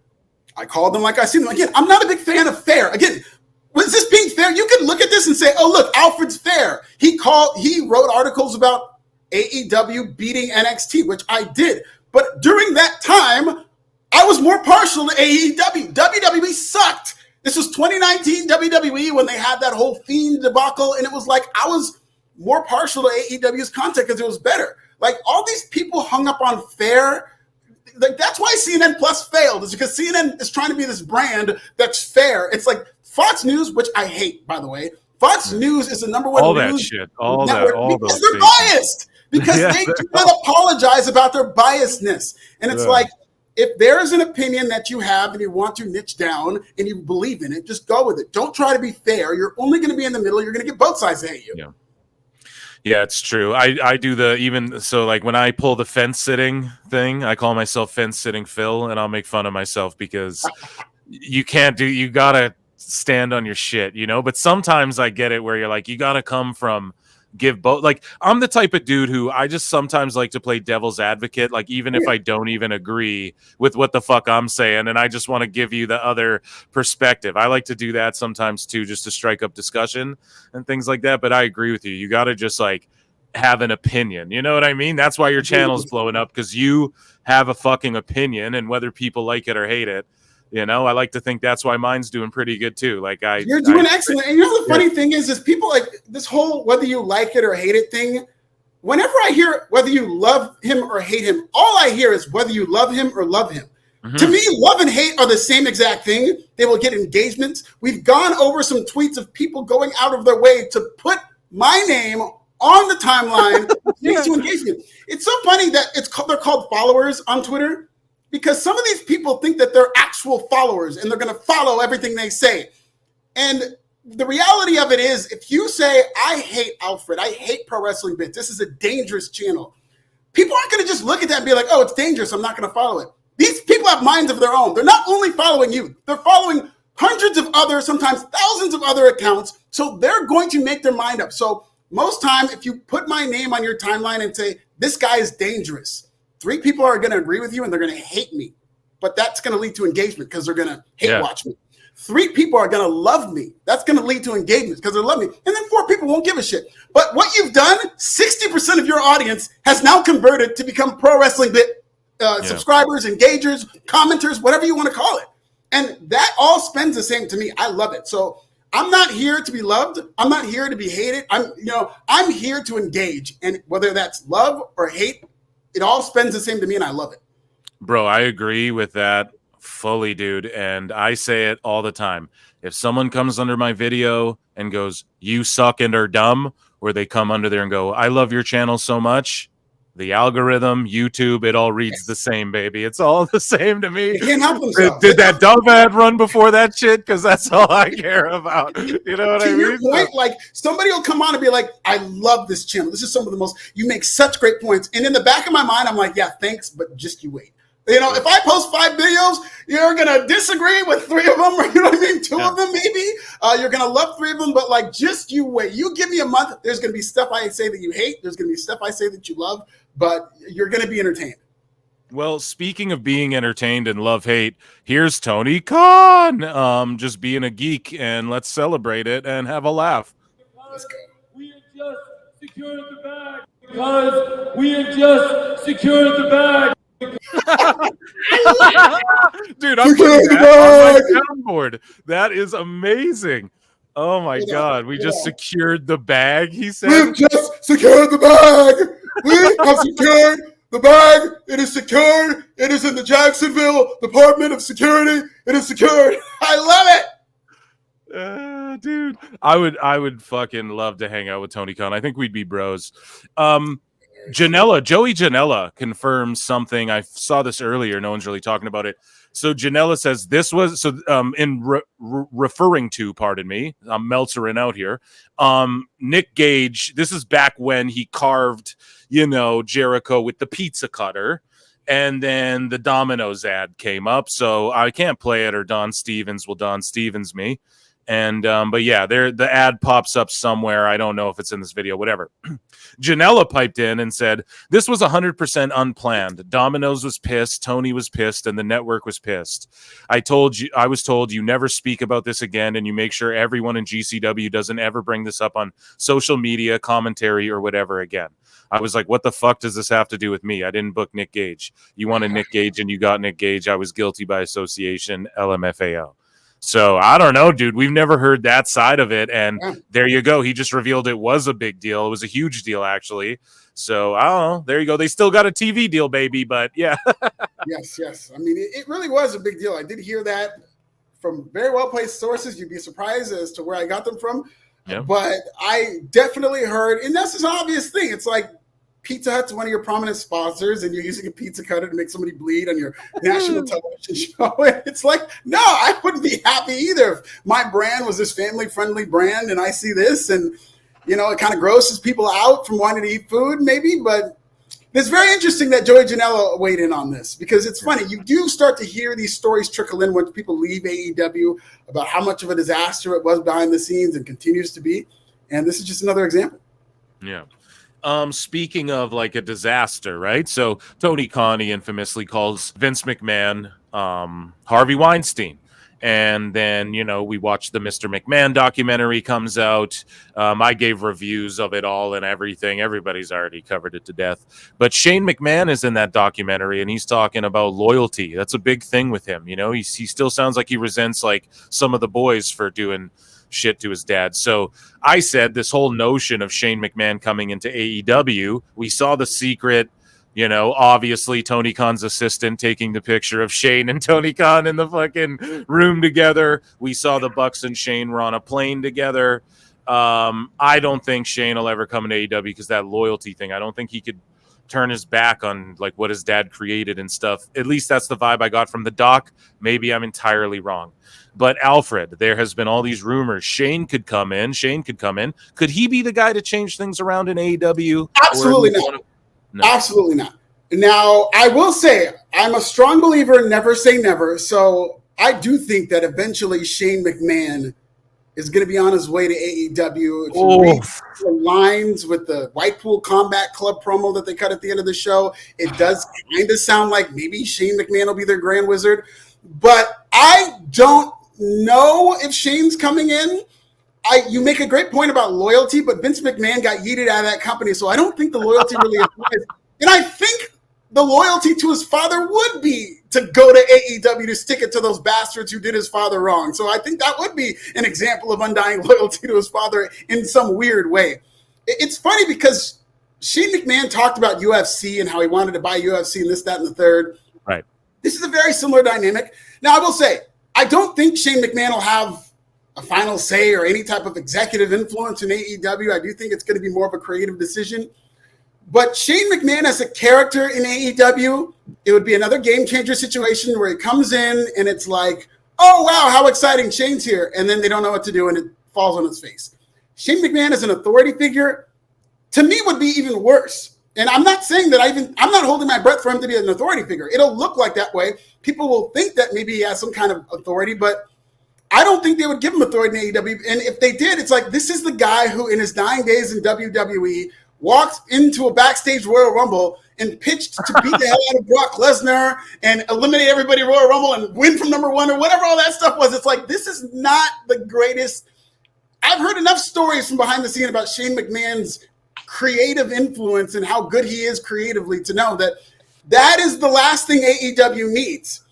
I called them like I see them. Again, I'm not a big fan of fair. Again, was this being fair? You could look at this and say, oh, look, Alfred's fair. He wrote articles about AEW beating NXT, which I did. But during that time, I was more partial to AEW. WWE sucked. This was 2019 WWE when they had that whole Fiend debacle. And it was like I was more partial to AEW's content because it was better. Like all these people hung up on fair. Like that's why CNN Plus failed, is because CNN is trying to be this brand that's fair. It's like Fox News, which I hate, by the way. Fox News is the number one all news that shit, all network that, all because those they're biased. Because they do not apologize about their biasness. And it's like, if there is an opinion that you have and you want to niche down and you believe in it, just go with it. Don't try to be fair. You're only going to be in the middle. You're going to get both sides to hate you. Yeah. Yeah, it's true. I do like when I pull the fence sitting thing, I call myself fence sitting Phil, and I'll make fun of myself because you gotta stand on your shit, but sometimes I get it where you're like, you gotta come from give both. Like I'm the type of dude who I just sometimes like to play devil's advocate, like even if I don't even agree with what the fuck I'm saying, and I just want to give you the other perspective. I like to do that sometimes too, just to strike up discussion and things like that. But I agree with you. You got to just like have an opinion. You know what I mean? That's why your channel's blowing up, because you have a fucking opinion, and whether people like it or hate it, I like to think that's why mine's doing pretty good too. Like you're doing excellent. And the funny thing is people like this whole whether you like it or hate it thing. Whenever I hear whether you love him or hate him, all I hear is whether you love him or love him. Mm-hmm. To me, love and hate are the same exact thing. They will get engagements. We've gone over some tweets of people going out of their way to put my name on the timeline to engagement. It's so funny that they're called followers on Twitter, because some of these people think that they're actual followers and they're going to follow everything they say. And the reality of it is, if you say, I hate Alfred, I hate Pro Wrestling Bits, this is a dangerous channel, people aren't going to just look at that and be like, oh, it's dangerous, I'm not going to follow it. These people have minds of their own. They're not only following you, they're following hundreds of other, sometimes thousands of other accounts. So they're going to make their mind up. So most time, if you put my name on your timeline and say, this guy is dangerous, 3 people are going to agree with you and they're going to hate me. But that's going to lead to engagement because they're going to hate watch me. 3 people are going to love me. That's going to lead to engagement because they love me. And then 4 people won't give a shit. But what you've done, 60% of your audience has now converted to become Pro Wrestling Bit subscribers, engagers, commenters, whatever you want to call it. And that all spends the same to me. I love it. So I'm not here to be loved. I'm not here to be hated. I'm here to engage. And whether that's love or hate, it all spends the same to me, and I love it. Bro, I agree with that fully, dude. And I say it all the time. If someone comes under my video and goes, you suck and are dumb, or they come under there and go, I love your channel so much, the algorithm, YouTube, it all reads the same, baby. It's all the same to me. They can't help themselves. Did that Dove ad run before that shit? Because that's all I care about. You know what I mean? To your point, like somebody will come on and be like, I love this channel. This is some of the most, you make such great points. And in the back of my mind, I'm like, yeah, thanks, but just you wait. If I post 5 videos, you're going to disagree with 3 of them, or 2 of them maybe. You're going to love 3 of them, but like just you wait. You give me a month, there's going to be stuff I say that you hate. There's going to be stuff I say that you love, but you're going to be entertained. Well, speaking of being entertained and love-hate, here's Tony Khan, just being a geek, and let's celebrate it and have a laugh. Let's go. We have just secured the bag because we have just secured the bag. Dude, I'm putting that on my soundboard. That is amazing. Oh my God, we just secured the bag, he said. We've just secured the bag. We have secured the bag. It is secured. It is in the Jacksonville Department of Security. It is secured. I love it. Dude, I would fucking love to hang out with Tony Khan. I think we'd be bros. Joey Janela confirms something. I saw this earlier. No one's really talking about it. So Janela says this was referring to, pardon me, I'm Meltzering out here. Nick Gage, this is back when he carved, Jericho with the pizza cutter. And then the Domino's ad came up. So I can't play it, or Don Stevens will Don Stevens me. And but yeah, the ad pops up somewhere. I don't know if it's in this video, whatever. Janela piped in and said, this was 100% unplanned. Domino's was pissed, Tony was pissed, and the network was pissed. I was told you never speak about this again, and you make sure everyone in GCW doesn't ever bring this up on social media, commentary, or whatever again. I was like, what the fuck does this have to do with me? I didn't book Nick Gage. You wanted Nick Gage and you got Nick Gage. I was guilty by association, LMFAO. So I don't know, dude. We've never heard that side of it. And there you go. He just revealed it was a big deal. It was a huge deal, actually. So I don't know. There you go. They still got a TV deal, baby. But yeah. Yes. I mean, it really was a big deal. I did hear that from very well-placed sources. You'd be surprised as to where I got them from. Yeah. But I definitely heard, and that's an obvious thing. It's like Pizza Hut's one of your prominent sponsors, and you're using a pizza cutter to make somebody bleed on your national television show. It's like, no, I wouldn't be happy either if my brand was this family-friendly brand, and I see this, and it kind of grosses people out from wanting to eat food, maybe. But it's very interesting that Joey Janela weighed in on this, because it's funny. You do start to hear these stories trickle in when people leave AEW about how much of a disaster it was behind the scenes and continues to be. And this is just another example. Yeah. Speaking of like a disaster, right? So Tony Khan infamously calls Vince McMahon Harvey Weinstein. And then, we watched the Mr. McMahon documentary comes out. I gave reviews of it all and everything. Everybody's already covered it to death. But Shane McMahon is in that documentary, and he's talking about loyalty. That's a big thing with him. He still sounds like he resents like some of the boys for doing shit to his dad. So I said this whole notion of Shane McMahon coming into AEW, we saw The Secret, obviously Tony Khan's assistant taking the picture of Shane and Tony Khan in the fucking room together. We saw the Bucks and Shane were on a plane together. I don't think Shane will ever come into AEW because that loyalty thing. I don't think he could turn his back on like what his dad created and stuff. At least that's the vibe I got from the doc. Maybe I'm entirely wrong. But Alfred, there has been all these rumors. Shane could come in. Could he be the guy to change things around in AEW? Absolutely not. No. Absolutely not. Now, I will say, I'm a strong believer in never say never. So I do think that eventually Shane McMahon is going to be on his way to AEW. If you read the lines with the Whitepool Combat Club promo that they cut at the end of the show, it does kind of sound like maybe Shane McMahon will be their Grand Wizard. But I don't know if Shane's coming in. You make a great point about loyalty, but Vince McMahon got yeeted out of that company, so I don't think the loyalty really applies. And I think the loyalty to his father would be to go to AEW to stick it to those bastards who did his father wrong. So I think that would be an example of undying loyalty to his father in some weird way. It's funny because Shane McMahon talked about UFC and how he wanted to buy UFC and this, that, and the third. Right. This is a very similar dynamic. Now, I will say, I don't think Shane McMahon will have a final say or any type of executive influence in AEW. I do think it's going to be more of a creative decision. But Shane McMahon as a character in AEW, it would be another game changer situation where he comes in and it's like, oh, wow, how exciting, Shane's here. And then they don't know what to do and it falls on his face. Shane McMahon as an authority figure, to me, would be even worse. And I'm not saying that I'm not holding my breath for him to be an authority figure. It'll look like that way. People will think that maybe he has some kind of authority, but I don't think they would give him authority in AEW. And if they did, it's like, this is the guy who in his dying days in WWE walked into a backstage Royal Rumble and pitched to beat the hell out of Brock Lesnar and eliminate everybody at Royal Rumble and win from number one or whatever all that stuff was. It's like, this is not the greatest. I've heard enough stories from behind the scene about Shane McMahon's creative influence and how good he is creatively to know that that is the last thing AEW needs.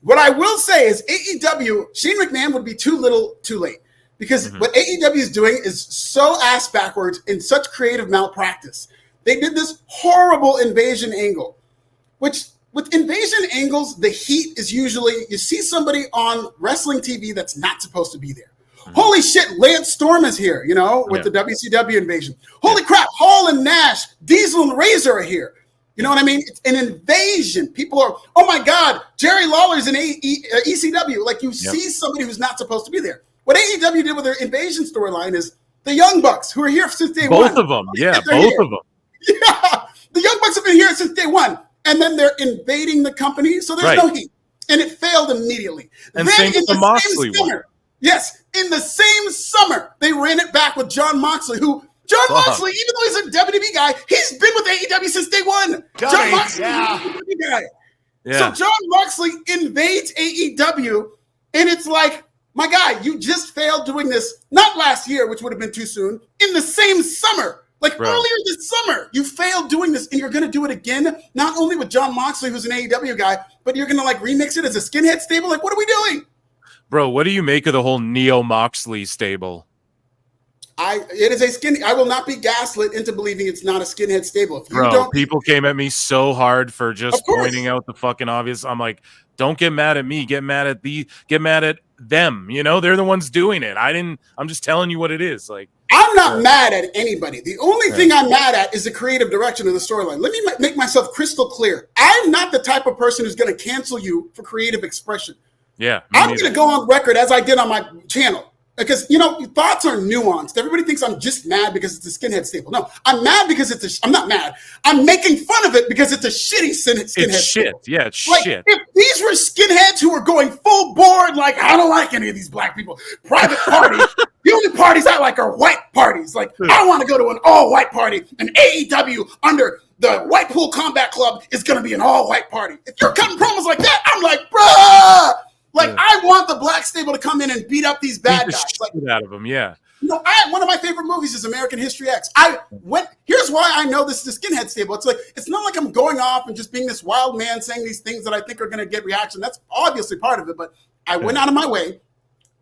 What I will say is AEW, Shane McMahon would be too little too late. Because what AEW is doing is so ass backwards in such creative malpractice. They did this horrible invasion angle, which with invasion angles, the heat is usually, you see somebody on wrestling TV that's not supposed to be there. Holy shit, Lance Storm is here, you know, with the WCW invasion. Holy crap, Hall and Nash, Diesel and Razor are here. You know what I mean? It's an invasion. People are, oh my God, Jerry Lawler's in ECW. Like you see somebody who's not supposed to be there. What AEW did with their invasion storyline is the Young Bucks, who are here since day one. Both of them. Yeah, both of them. Yeah. The Young Bucks have been here since day one. And then they're invading the company, so there's no heat. And it failed immediately. And then same with the Moxley one. Yes, in the same summer, they ran it back with John Moxley, who Moxley, even though he's a WWE guy, he's been with AEW since day one. John Moxley is a WWE guy. Yeah. So John Moxley invades AEW, and it's like, my guy, you just failed doing this, not last year, which would have been too soon, in the same summer. Like earlier this summer, you failed doing this, and you're going to do it again, not only with John Moxley, who's an AEW guy, but you're going to like remix it as a skinhead stable? Like, what are we doing? Bro, what do you make of the whole Neo-Moxley stable? It is a skin. I will not be gaslit into believing it's not a skinhead stable. If you Bro, people came at me so hard for just pointing out the fucking obvious. I'm like, don't get mad at me. Get mad at them. You know, they're the ones doing it. I'm just telling you what it is. Like, I'm not mad at anybody. The only thing I'm mad at is the creative direction of the storyline. Let me make myself crystal clear. I'm not the type of person who's going to cancel you for creative expression. Yeah, I'm going to go on record as I did on my channel. Because, you know, thoughts are nuanced. Everybody thinks I'm just mad because it's a skinhead staple. No, I'm mad because I'm not mad. I'm making fun of it because it's a shitty skinhead staple. Yeah, it's like, shit. If these were skinheads who were going full board, like, I don't like any of these black people. Private party. The only parties I like are white parties. Like, I want to go to an all-white party. And AEW under the White Pool Combat Club is going to be an all-white party. If you're cutting promos like that, I'm like, bruh. Like, I want the black stable to come in and beat up these bad guys. Like, out of them, yeah. You know, one of my favorite movies is American History X. Here's why I know this is a skinhead stable. It's like, it's not like I'm going off and just being this wild man saying these things that I think are going to get reaction. That's obviously part of it, but I went out of my way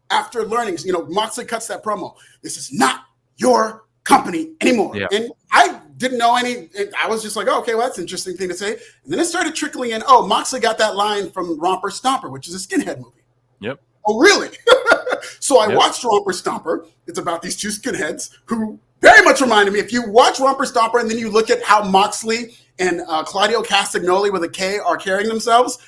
after learning, you know, Moxley cuts that promo. This is not your company anymore. Yeah. And I didn't know any. I was just like, oh, okay, well, that's an interesting thing to say. And then it started trickling in. Oh, Moxley got that line from Romper Stomper, which is a skinhead movie. Yep. Oh, really? So I watched Romper Stomper. It's about these two skinheads who very much reminded me. If you watch Romper Stomper and then you look at how Moxley and Claudio Castagnoli with a K are carrying themselves,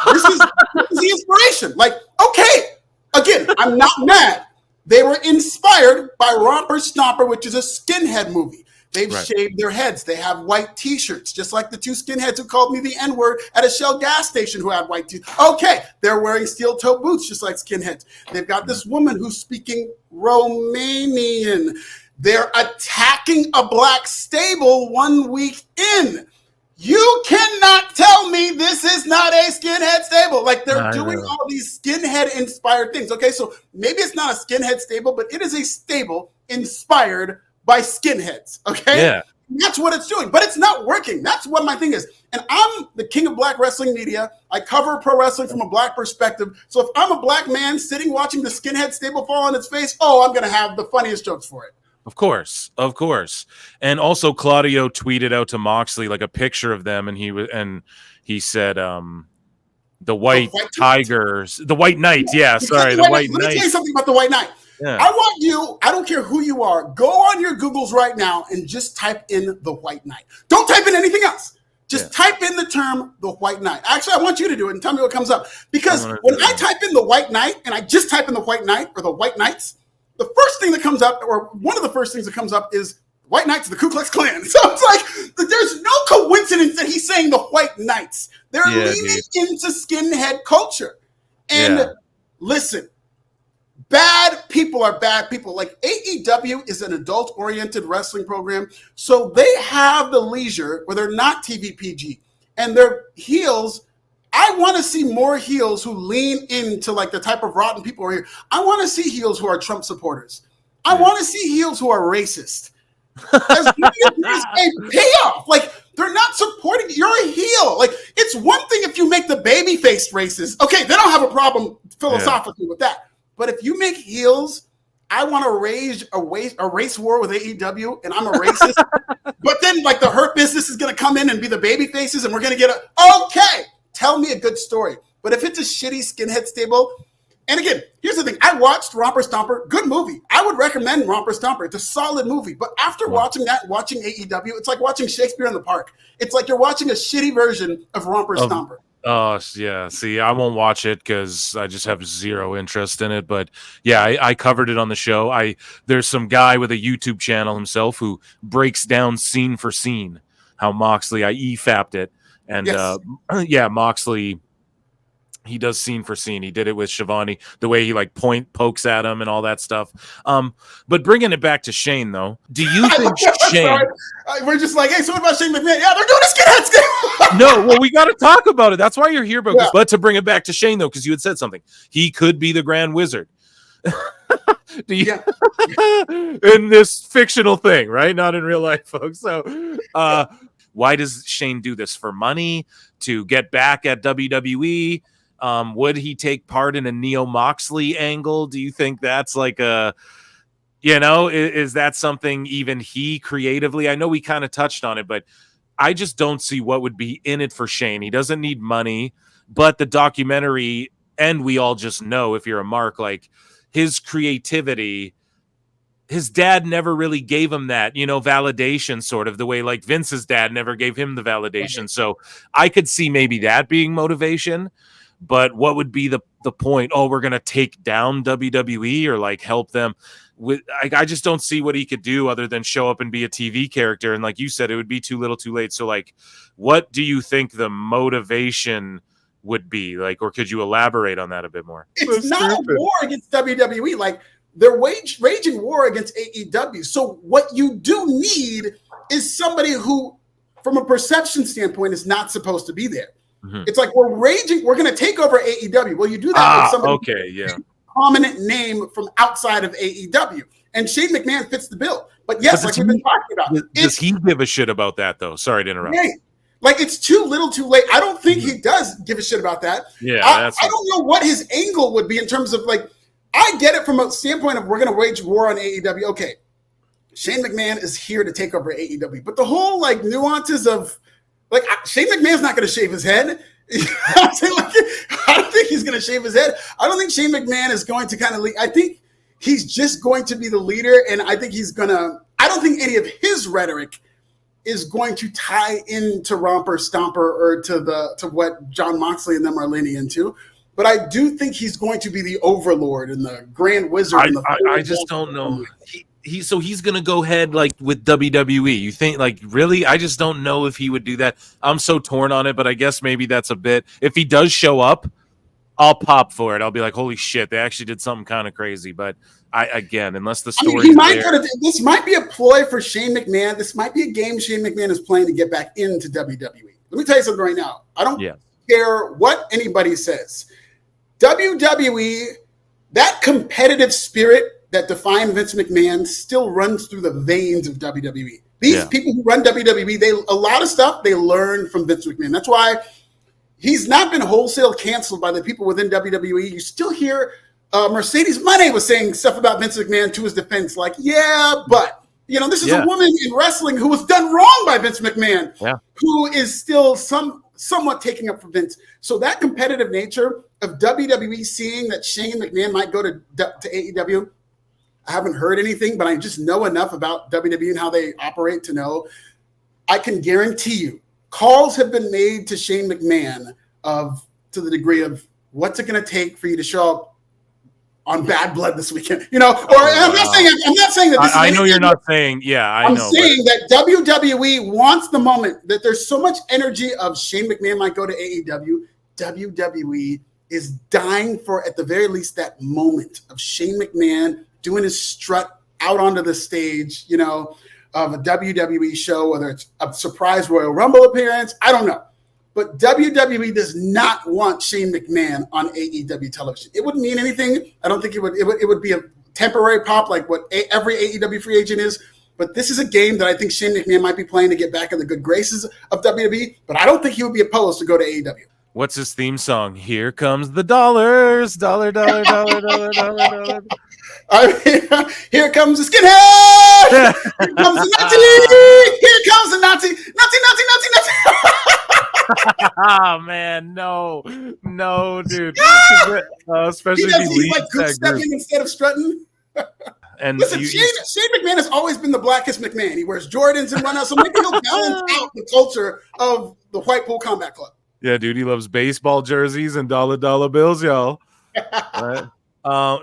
this is the inspiration. Like, okay, again, I'm not mad. They were inspired by Romper Stomper, which is a skinhead movie. They've shaved their heads. They have white T-shirts, just like the two skinheads who called me the N-word at a Shell gas station who had white T-shirts. Okay, they're wearing steel-toe boots, just like skinheads. They've got this woman who's speaking Romanian. They're attacking a black stable 1 week in. You cannot tell me this is not a skinhead stable. Like, they're doing all these skinhead-inspired things. Okay, so maybe it's not a skinhead stable, but it is a stable inspired by skinheads, okay? Yeah. That's what it's doing, but it's not working. That's what my thing is. And I'm the king of black wrestling media. I cover pro wrestling from a black perspective. So if I'm a black man sitting watching the skinhead stable fall on its face, I'm going to have the funniest jokes for it. Of course. And also Claudio tweeted out to Moxley like a picture of them, and he said the white tigers, the white knight. Yeah, sorry, the white knight. Let me tell you something about the white knight. Yeah. I want you, I don't care who you are, go on your Googles right now and just type in the white knight. Don't type in anything else. Just type in the term the white knight. Actually, I want you to do it and tell me what comes up. Because when I type in the white knight and I just type in the white knight or the white knights, the first thing that comes up, or one of the first things that comes up, is white knights of the Ku Klux Klan. So it's like, there's no coincidence that he's saying the white knights. They're leaning into skinhead culture. And listen, Bad people are bad people. Like AEW is an adult-oriented wrestling program, so they have the leisure where they're not TV PG, and their heels. I want to see more heels who lean into like the type of rotten people are here. I want to see heels who are Trump supporters. I want to see heels who are racist. There's a payoff. Like, they're not supporting. You're a heel. Like, it's one thing if you make the baby faced racist. Okay, they don't have a problem philosophically with that. But if you make heels, I want to rage a race war with AEW, and I'm a racist. But then, like, the Hurt Business is going to come in and be the baby faces, and we're going to get okay. Tell me a good story. But if it's a shitty skinhead stable. And again, here's the thing. I watched Romper Stomper. Good movie. I would recommend Romper Stomper. It's a solid movie. But after watching that, watching AEW, it's like watching Shakespeare in the Park. It's like you're watching a shitty version of Romper Stomper. Oh, yeah. See, I won't watch it because I just have zero interest in it. But yeah, I covered it on the show. There's some guy with a YouTube channel himself who breaks down scene for scene how Moxley, I EFAP'd it. And yes. Moxley... He does scene for scene. He did it with Shivani, the way he like pokes at him and all that stuff. But bringing it back to Shane, though, do you think Shane? We're just like, hey, so what about Shane McMahon? Yeah, they're doing a skinhead still. No, well, we got to talk about it. That's why you're here, bro. Yeah. But to bring it back to Shane, though, because you had said something, he could be the Grand Wizard. Do you? Yeah. In this fictional thing, right? Not in real life, folks. So, why does Shane do this? For money? To get back at WWE? Would he take part in a Neo-Moxley angle? Do you think that's like is that something even he creatively? I know we kind of touched on it, but I just don't see what would be in it for Shane. He doesn't need money, but the documentary, and we all just know, if you're a mark, like his creativity, his dad never really gave him that, validation, sort of the way like Vince's dad never gave him the validation. Okay. So I could see maybe that being motivation. But what would be the point? Oh, we're going to take down WWE or like help them with, I just don't see what he could do other than show up and be a TV character. And like you said, it would be too little too late. So like, what do you think the motivation would be like, or could you elaborate on that a bit more? It's not a war against WWE. Like they're waging war against AEW. So what you do need is somebody who, from a perception standpoint, is not supposed to be there. It's like we're going to take over AEW. Well, you do that with somebody prominent name from outside of AEW. And Shane McMahon fits the bill. But yes, like we've been talking about. Does he give a shit about that, though? Sorry to interrupt. Right. Like, it's too little too late. I don't think he does give a shit about that. Yeah, I don't know what his angle would be in terms of, like, I get it from a standpoint of we're going to wage war on AEW. Okay, Shane McMahon is here to take over AEW. But the whole, like, nuances of, like, Shane McMahon's not going to shave his head. I don't think he's going to shave his head. I don't think Shane McMahon is going to kind of lead. I think he's just going to be the leader, and I think he's going to – I don't think any of his rhetoric is going to tie into Romper Stomper or to what John Moxley and them are leaning into. But I do think he's going to be the overlord and the grand wizard. I just don't know. So he's going to go ahead like with WWE. You think like really? I just don't know if he would do that. I'm so torn on it, but I guess maybe that's a bit. If he does show up, I'll pop for it. I'll be like, holy shit, they actually did something kind of crazy. But unless the story, this might be a ploy for Shane McMahon. This might be a game Shane McMahon is playing to get back into WWE. Let me tell you something right now. I don't care what anybody says. WWE, that competitive spirit that defined Vince McMahon still runs through the veins of WWE. These people who run WWE, a lot of stuff they learn from Vince McMahon. That's why he's not been wholesale canceled by the people within WWE. You still hear Mercedes Mone was saying stuff about Vince McMahon to his defense, like, but this is a woman in wrestling who was done wrong by Vince McMahon, who is still somewhat taking up for Vince. So that competitive nature of WWE seeing that Shane McMahon might go to AEW, I haven't heard anything, but I just know enough about WWE and how they operate to know. I can guarantee you, calls have been made to Shane McMahon to the degree of what's it going to take for you to show up on Bad Blood this weekend, I'm not saying that. I know you're not saying, I'm saying that WWE wants the moment that there's so much energy of Shane McMahon might go to AEW. WWE is dying for, at the very least, that moment of Shane McMahon doing his strut out onto the stage, you know, of a WWE show, whether it's a surprise Royal Rumble appearance, I don't know. But WWE does not want Shane McMahon on AEW television. It wouldn't mean anything. I don't think it would be a temporary pop like what every AEW free agent is. But this is a game that I think Shane McMahon might be playing to get back in the good graces of WWE. But I don't think he would be opposed to go to AEW. What's his theme song? Here comes the dollars. Dollar, dollar, dollar, dollar, dollar, dollar. I mean, here comes the skinhead. Here comes the Nazi. Here comes the Nazi. Nazi. Oh man, no, dude. Especially he does. He's like good stepping instead of strutting. And listen, Shane McMahon has always been the blackest McMahon. He wears Jordans and run out, so maybe he'll balance out the culture of the White Pool Combat Club. Yeah, dude, he loves baseball jerseys and dollar bills, y'all. Right?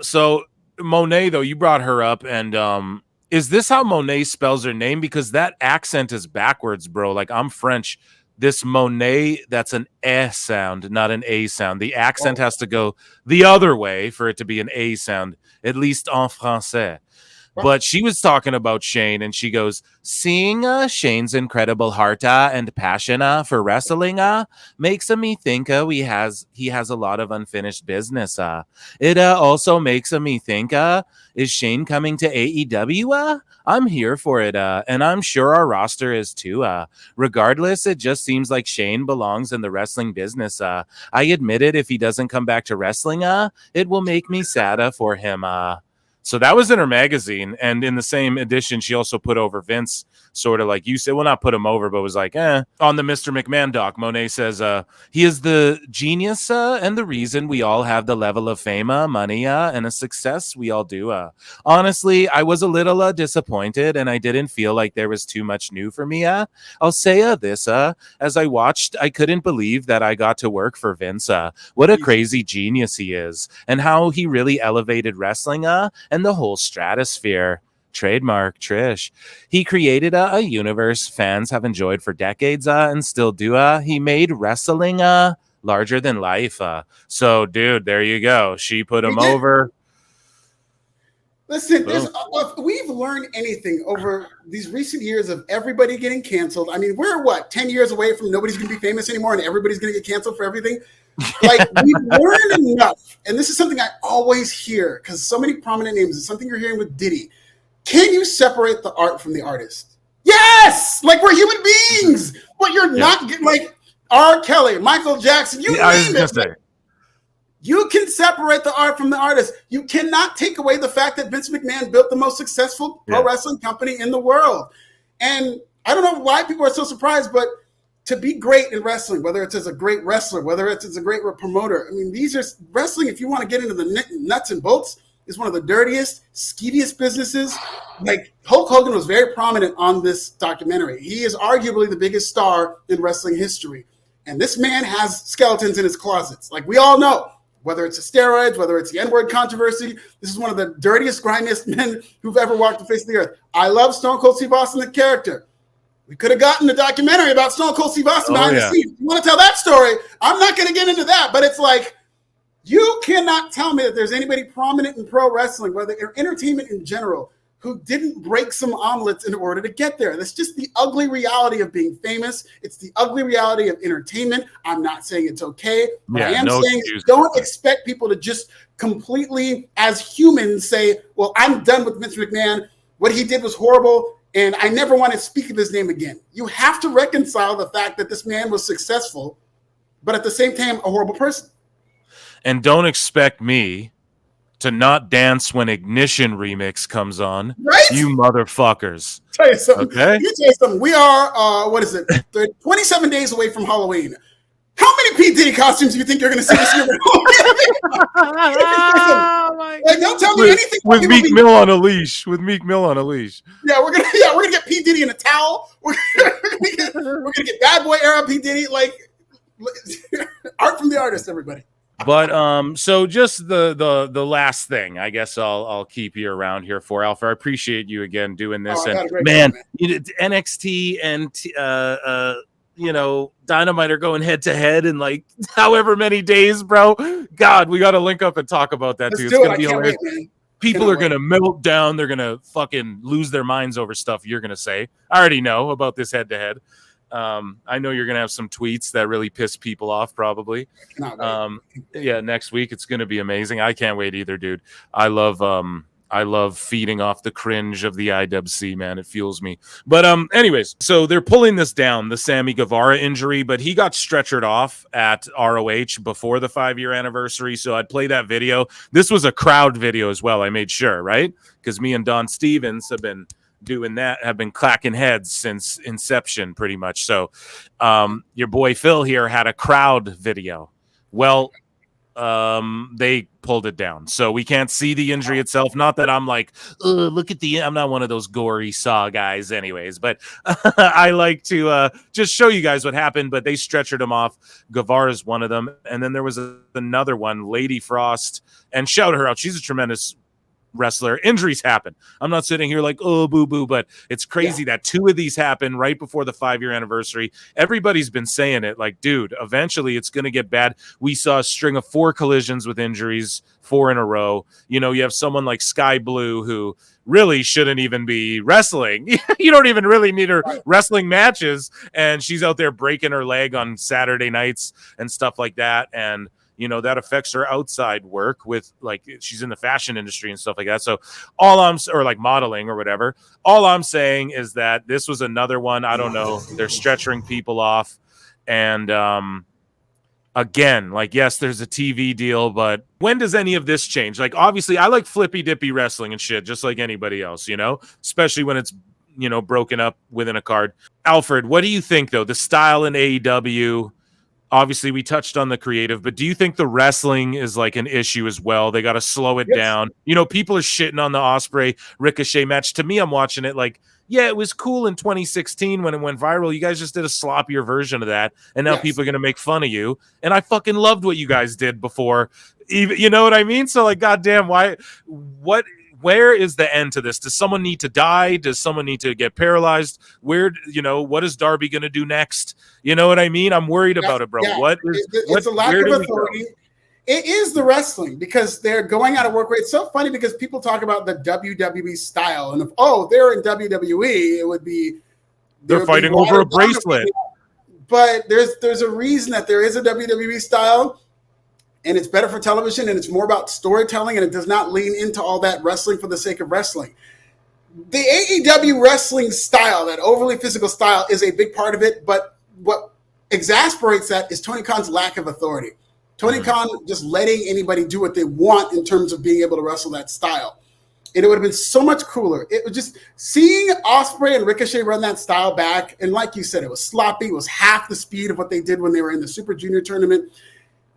So Mone, though, you brought her up, and is this how Mone spells her name? Because that accent is backwards, bro. Like, I'm French. This Mone, that's an S sound, not an A sound. The accent has to go the other way for it to be an A sound, at least en français. But she was talking about Shane, and she goes, seeing Shane's incredible heart and passion for wrestling makes me think he has a lot of unfinished business. It also makes me think, is Shane coming to AEW? I'm here for it, and I'm sure our roster is too. Regardless, it just seems like Shane belongs in the wrestling business. I admit it, if he doesn't come back to wrestling, it will make me sad for him. So that was in her magazine, and in the same edition, she also put over Vince, sort of like you said. Well, not put him over, but was like, On the Mr. McMahon doc, Mone says, he is the genius and the reason we all have the level of fame, money, and a success we all do. Honestly, I was a little disappointed, and I didn't feel like there was too much new for me. I'll say this, as I watched, I couldn't believe that I got to work for Vince. What a crazy genius he is, and how he really elevated wrestling and the whole stratosphere. Trademark Trish. He created a universe fans have enjoyed for decades and still do. He made wrestling larger than life. So, dude, there you go. She put him over. Listen, if we've learned anything over these recent years of everybody getting canceled. I mean, we're 10 years away from nobody's going to be famous anymore and everybody's going to get canceled for everything. Like, we've learned enough. And this is something I always hear because so many prominent names. It's something you're hearing with Diddy. Can you separate the art from the artist? Yes! Like, we're human beings. But you're not like R. Kelly, Michael Jackson. You name it. You can separate the art from the artist. You cannot take away the fact that Vince McMahon built the most successful pro wrestling company in the world. And I don't know why people are so surprised, but to be great in wrestling, whether it's as a great wrestler, whether it's as a great promoter, I mean, these are wrestling. If you want to get into the nuts and bolts, is one of the dirtiest, skeeviest businesses. Like, Hulk Hogan was very prominent on this documentary. He is arguably the biggest star in wrestling history. And this man has skeletons in his closets. Like, we all know, whether it's the steroids, whether it's the N-word controversy, this is one of the dirtiest, grimiest men who've ever walked the face of the earth. I love Stone Cold Steve Austin, the character. We could have gotten a documentary about Stone Cold Steve Austin behind the scenes. If you want to tell that story, I'm not going to get into that. But it's like, you cannot tell me that there's anybody prominent in pro wrestling, whether or entertainment in general, who didn't break some omelets in order to get there. That's just the ugly reality of being famous. It's the ugly reality of entertainment. I'm not saying it's okay. But I am saying don't expect people to just completely, as humans, say, well, I'm done with Vince McMahon. What he did was horrible, and I never want to speak of his name again. You have to reconcile the fact that this man was successful, but at the same time, a horrible person. And don't expect me to not dance when Ignition remix comes on. Right? You motherfuckers. Tell you something. Okay? Let me tell you something. We are, 27 days away from Halloween. How many P. Diddy costumes do you think you're going to see this year? Like, don't tell me anything. With Meek Mill on a leash. With Meek Mill on a leash. Yeah, we're gonna get P. Diddy in a towel. We're gonna get Bad Boy era P. Diddy. Like, art from the artist, everybody. But so just the last thing, I guess I'll keep you around here for, Alfred. I appreciate you again doing this. And man, NXT and Dynamite are going head to head in like however many days, bro. God, we got to link up and talk about that too. It's going to be hilarious. People are going to melt down. They're going to fucking lose their minds over stuff you're going to say. I already know about this head to head. I know you're going to have some tweets that really piss people off probably. Yeah, next week it's going to be amazing. I can't wait either, dude. I love feeding off the cringe of the IWC, man. It fuels me. But anyways, so they're pulling this down, the Sammy Guevara injury, but he got stretchered off at ROH before the 5-year anniversary. So I'd play that video. This was a crowd video as well. I made sure, right? Because me and Don Stevens have been doing that, have been clacking heads since inception pretty much. So your boy Phil here had a crowd video. Well, they pulled it down, so we can't see the injury itself. Not that I'm like, look at I'm not one of those gory saw guys anyways, but I like to just show you guys what happened. But they stretchered him off. Guevara's one of them, and then there was another one, Lady Frost, and shout her out. She's a tremendous wrestler. Injuries happen. I'm not sitting here like, oh, boo boo, but it's crazy that 2 of these happened right before the 5-year anniversary. Everybody's been saying it like, dude, eventually it's going to get bad. We saw a string of 4 collisions with injuries, 4 in a row. You have someone like Sky Blue who really shouldn't even be wrestling. You don't even really need her wrestling matches, and she's out there breaking her leg on Saturday nights and stuff like that. And that affects her outside work with, like, she's in the fashion industry and stuff like that. So or like modeling or whatever. All I'm saying is that this was another one. I don't know. They're stretching people off. And again, like, yes, there's a TV deal, but when does any of this change? Like, obviously, I like flippy dippy wrestling and shit, just like anybody else, especially when it's, broken up within a card. Alfred, what do you think, though? The style in AEW, obviously, we touched on the creative, but do you think the wrestling is like an issue as well? They got to slow it down. People are shitting on the Ospreay Ricochet match. To me, I'm watching it like, yeah, it was cool in 2016 when it went viral. You guys just did a sloppier version of that, and now people are going to make fun of you. And I fucking loved what you guys did before. Even, you know what I mean? So, like, goddamn, where is the end to this? Does someone need to die? Does someone need to get paralyzed? What is Darby going to do next? You know what I mean? I'm worried about it, bro. Yeah. It's a lack of authority. It is the wrestling, because they're going out of work rate. It's so funny because people talk about the WWE style, and if they're in WWE, it would be they're fighting over a bracelet. But there's a reason that there is a WWE style. And it's better for television, and it's more about storytelling, and it does not lean into all that wrestling for the sake of wrestling. The AEW wrestling style, that overly physical style, is a big part of it, but what exasperates that is Tony Khan's lack of authority. Tony Khan just letting anybody do what they want in terms of being able to wrestle that style. And it would have been so much cooler. It was just seeing Ospreay and Ricochet run that style back, and like you said, it was sloppy. It was half the speed of what they did when they were in the Super Junior tournament.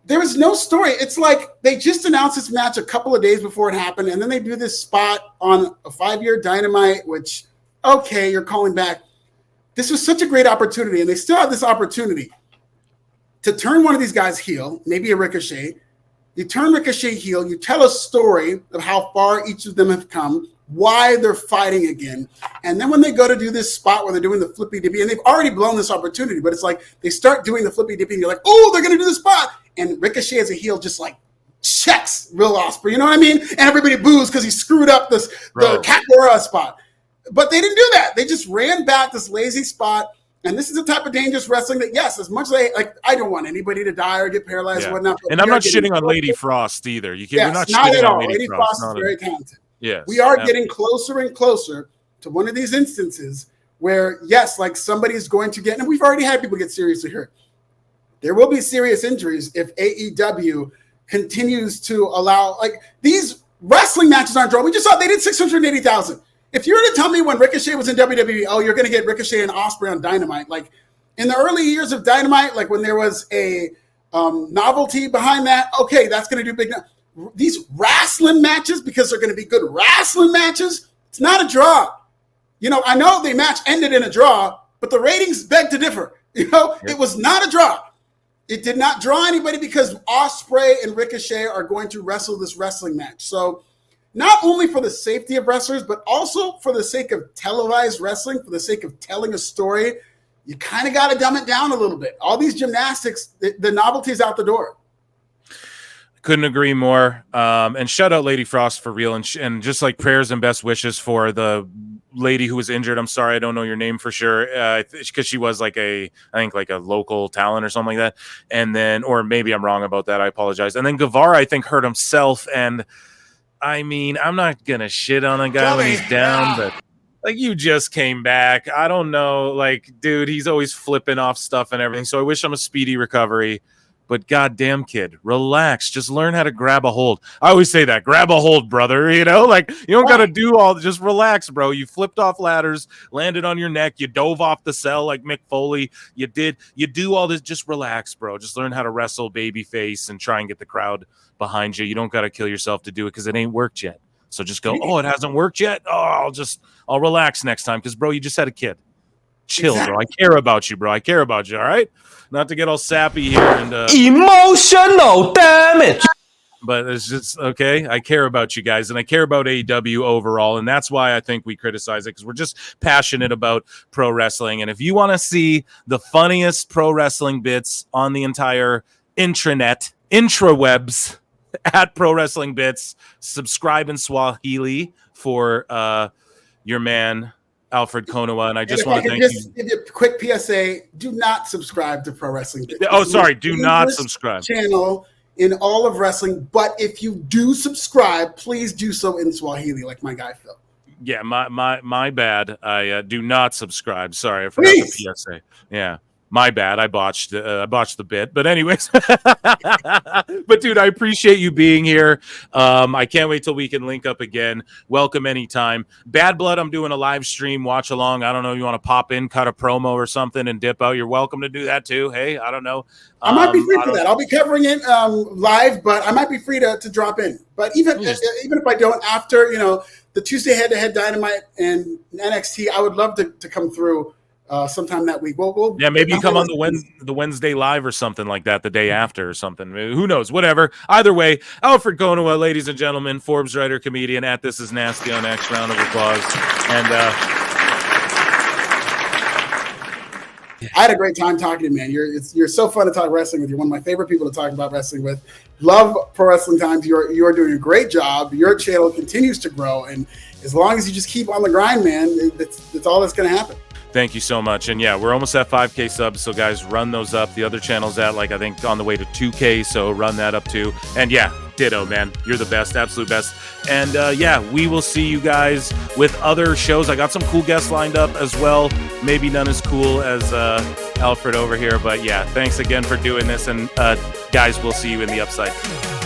There was no story. It's like they just announced this match a couple of days before it happened, and then they do this spot on a 5-year Dynamite, which, okay, you're calling back. This was such a great opportunity, and they still have this opportunity to turn one of these guys heel, maybe a Ricochet. You turn Ricochet heel, you tell a story of how far each of them have come, why they're fighting again. And then when they go to do this spot where they're doing the flippy dippy, and they've already blown this opportunity, but it's like they start doing the flippy dippy, and you're like, oh, they're going to do the spot. And Ricochet as a heel just like checks Will Ospreay, you know what I mean? And everybody boos because he screwed up the Guevara spot. But they didn't do that. They just ran back this lazy spot. And this is the type of dangerous wrestling that, yes, as much as I don't want anybody to die or get paralyzed or whatnot. And I'm not shitting on Lady Frost either. We're not shitting on Lady Frost. Frost is very talented. Yes, we are getting closer and closer to one of these instances where, yes, like somebody's going to get, and we've already had people get seriously hurt. There will be serious injuries if AEW continues to allow, like, these wrestling matches aren't drawn. We just saw they did 680,000. If you were to tell me when Ricochet was in WWE, you're going to get Ricochet and Ospreay on Dynamite. Like in the early years of Dynamite, like when there was a novelty behind that, okay, that's going to do big. These wrestling matches, because they're going to be good wrestling matches, it's not a draw. I know the match ended in a draw, but the ratings beg to differ. It was not a draw. It did not draw anybody because Ospreay and Ricochet are going to wrestle this wrestling match. So not only for the safety of wrestlers, but also for the sake of televised wrestling, for the sake of telling a story, you kind of got to dumb it down a little bit. All these gymnastics, the novelty is out the door. Couldn't agree more. And shout out Lady Frost for real. And just like prayers and best wishes for the lady who was injured. I'm sorry, I don't know your name for sure. Because she was like I think like a local talent or something like that. And then, or maybe I'm wrong about that. I apologize. And then Guevara, I think, hurt himself. And I mean, I'm not going to shit on a guy when he's down, but like, you just came back. I don't know. Like, dude, he's always flipping off stuff and everything. So I wish him a speedy recovery. But goddamn, kid, relax. Just learn how to grab a hold. I always say that. Grab a hold, brother. You know, like, you don't got to do all. Just relax, bro. You flipped off ladders, landed on your neck. You dove off the cell like Mick Foley. You do all this. Just relax, bro. Just learn how to wrestle babyface and try and get the crowd behind you. You don't got to kill yourself to do it because it ain't worked yet. So just go, oh, it hasn't worked yet? Oh, I'll relax next time because, bro, you just had a kid. Chill, bro. I care about you, bro. I care about you, all right? Not to get all sappy here and emotional damage. But it's just okay. I care about you guys, and I care about AEW overall, and that's why I think we criticize it, because we're just passionate about pro wrestling. And if you want to see the funniest pro wrestling bits on the entire intrawebs at Pro Wrestling Bits, subscribe in Swahili for your man Alfred Konuwa, and I just want to thank you. Give you a quick PSA: do not subscribe to Pro Wrestling Bits. Oh, sorry, do not subscribe. Channel in all of wrestling, but if you do subscribe, please do so in Swahili, like my guy Phil. Yeah, my bad. I do not subscribe. Sorry, I forgot the PSA. Yeah. My bad. I botched the bit. But anyways, but dude, I appreciate you being here. I can't wait till we can link up again. Welcome anytime. Bad Blood, I'm doing a live stream. Watch along. I don't know. You want to pop in, cut a promo or something and dip out. You're welcome to do that too. Hey, I don't know. I might be free for that. I'll be covering it live, but I might be free to drop in. But even if I don't, after, the Tuesday head-to-head Dynamite and NXT, I would love to come through sometime that week. Yeah, maybe you come on the Wednesday live or something like that the day after or something. Who knows? Whatever. Either way, Alfred Konuwa, ladies and gentlemen, Forbes writer, comedian, at This Is Nasty on X. Round of applause. And I had a great time talking to you, man. You're so fun to talk wrestling with. You're one of my favorite people to talk about wrestling with. Love Pro Wrestling Times. You're doing a great job. Your channel continues to grow, and as long as you just keep on the grind, man, that's all that's going to happen. Thank you so much. And yeah, we're almost at 5K subs. So guys, run those up. The other channel's at I think on the way to 2K. So run that up too. And yeah, ditto, man. You're the best, absolute best. And yeah, we will see you guys with other shows. I got some cool guests lined up as well. Maybe none as cool as Alfred over here. But yeah, thanks again for doing this. And guys, we'll see you in the upside.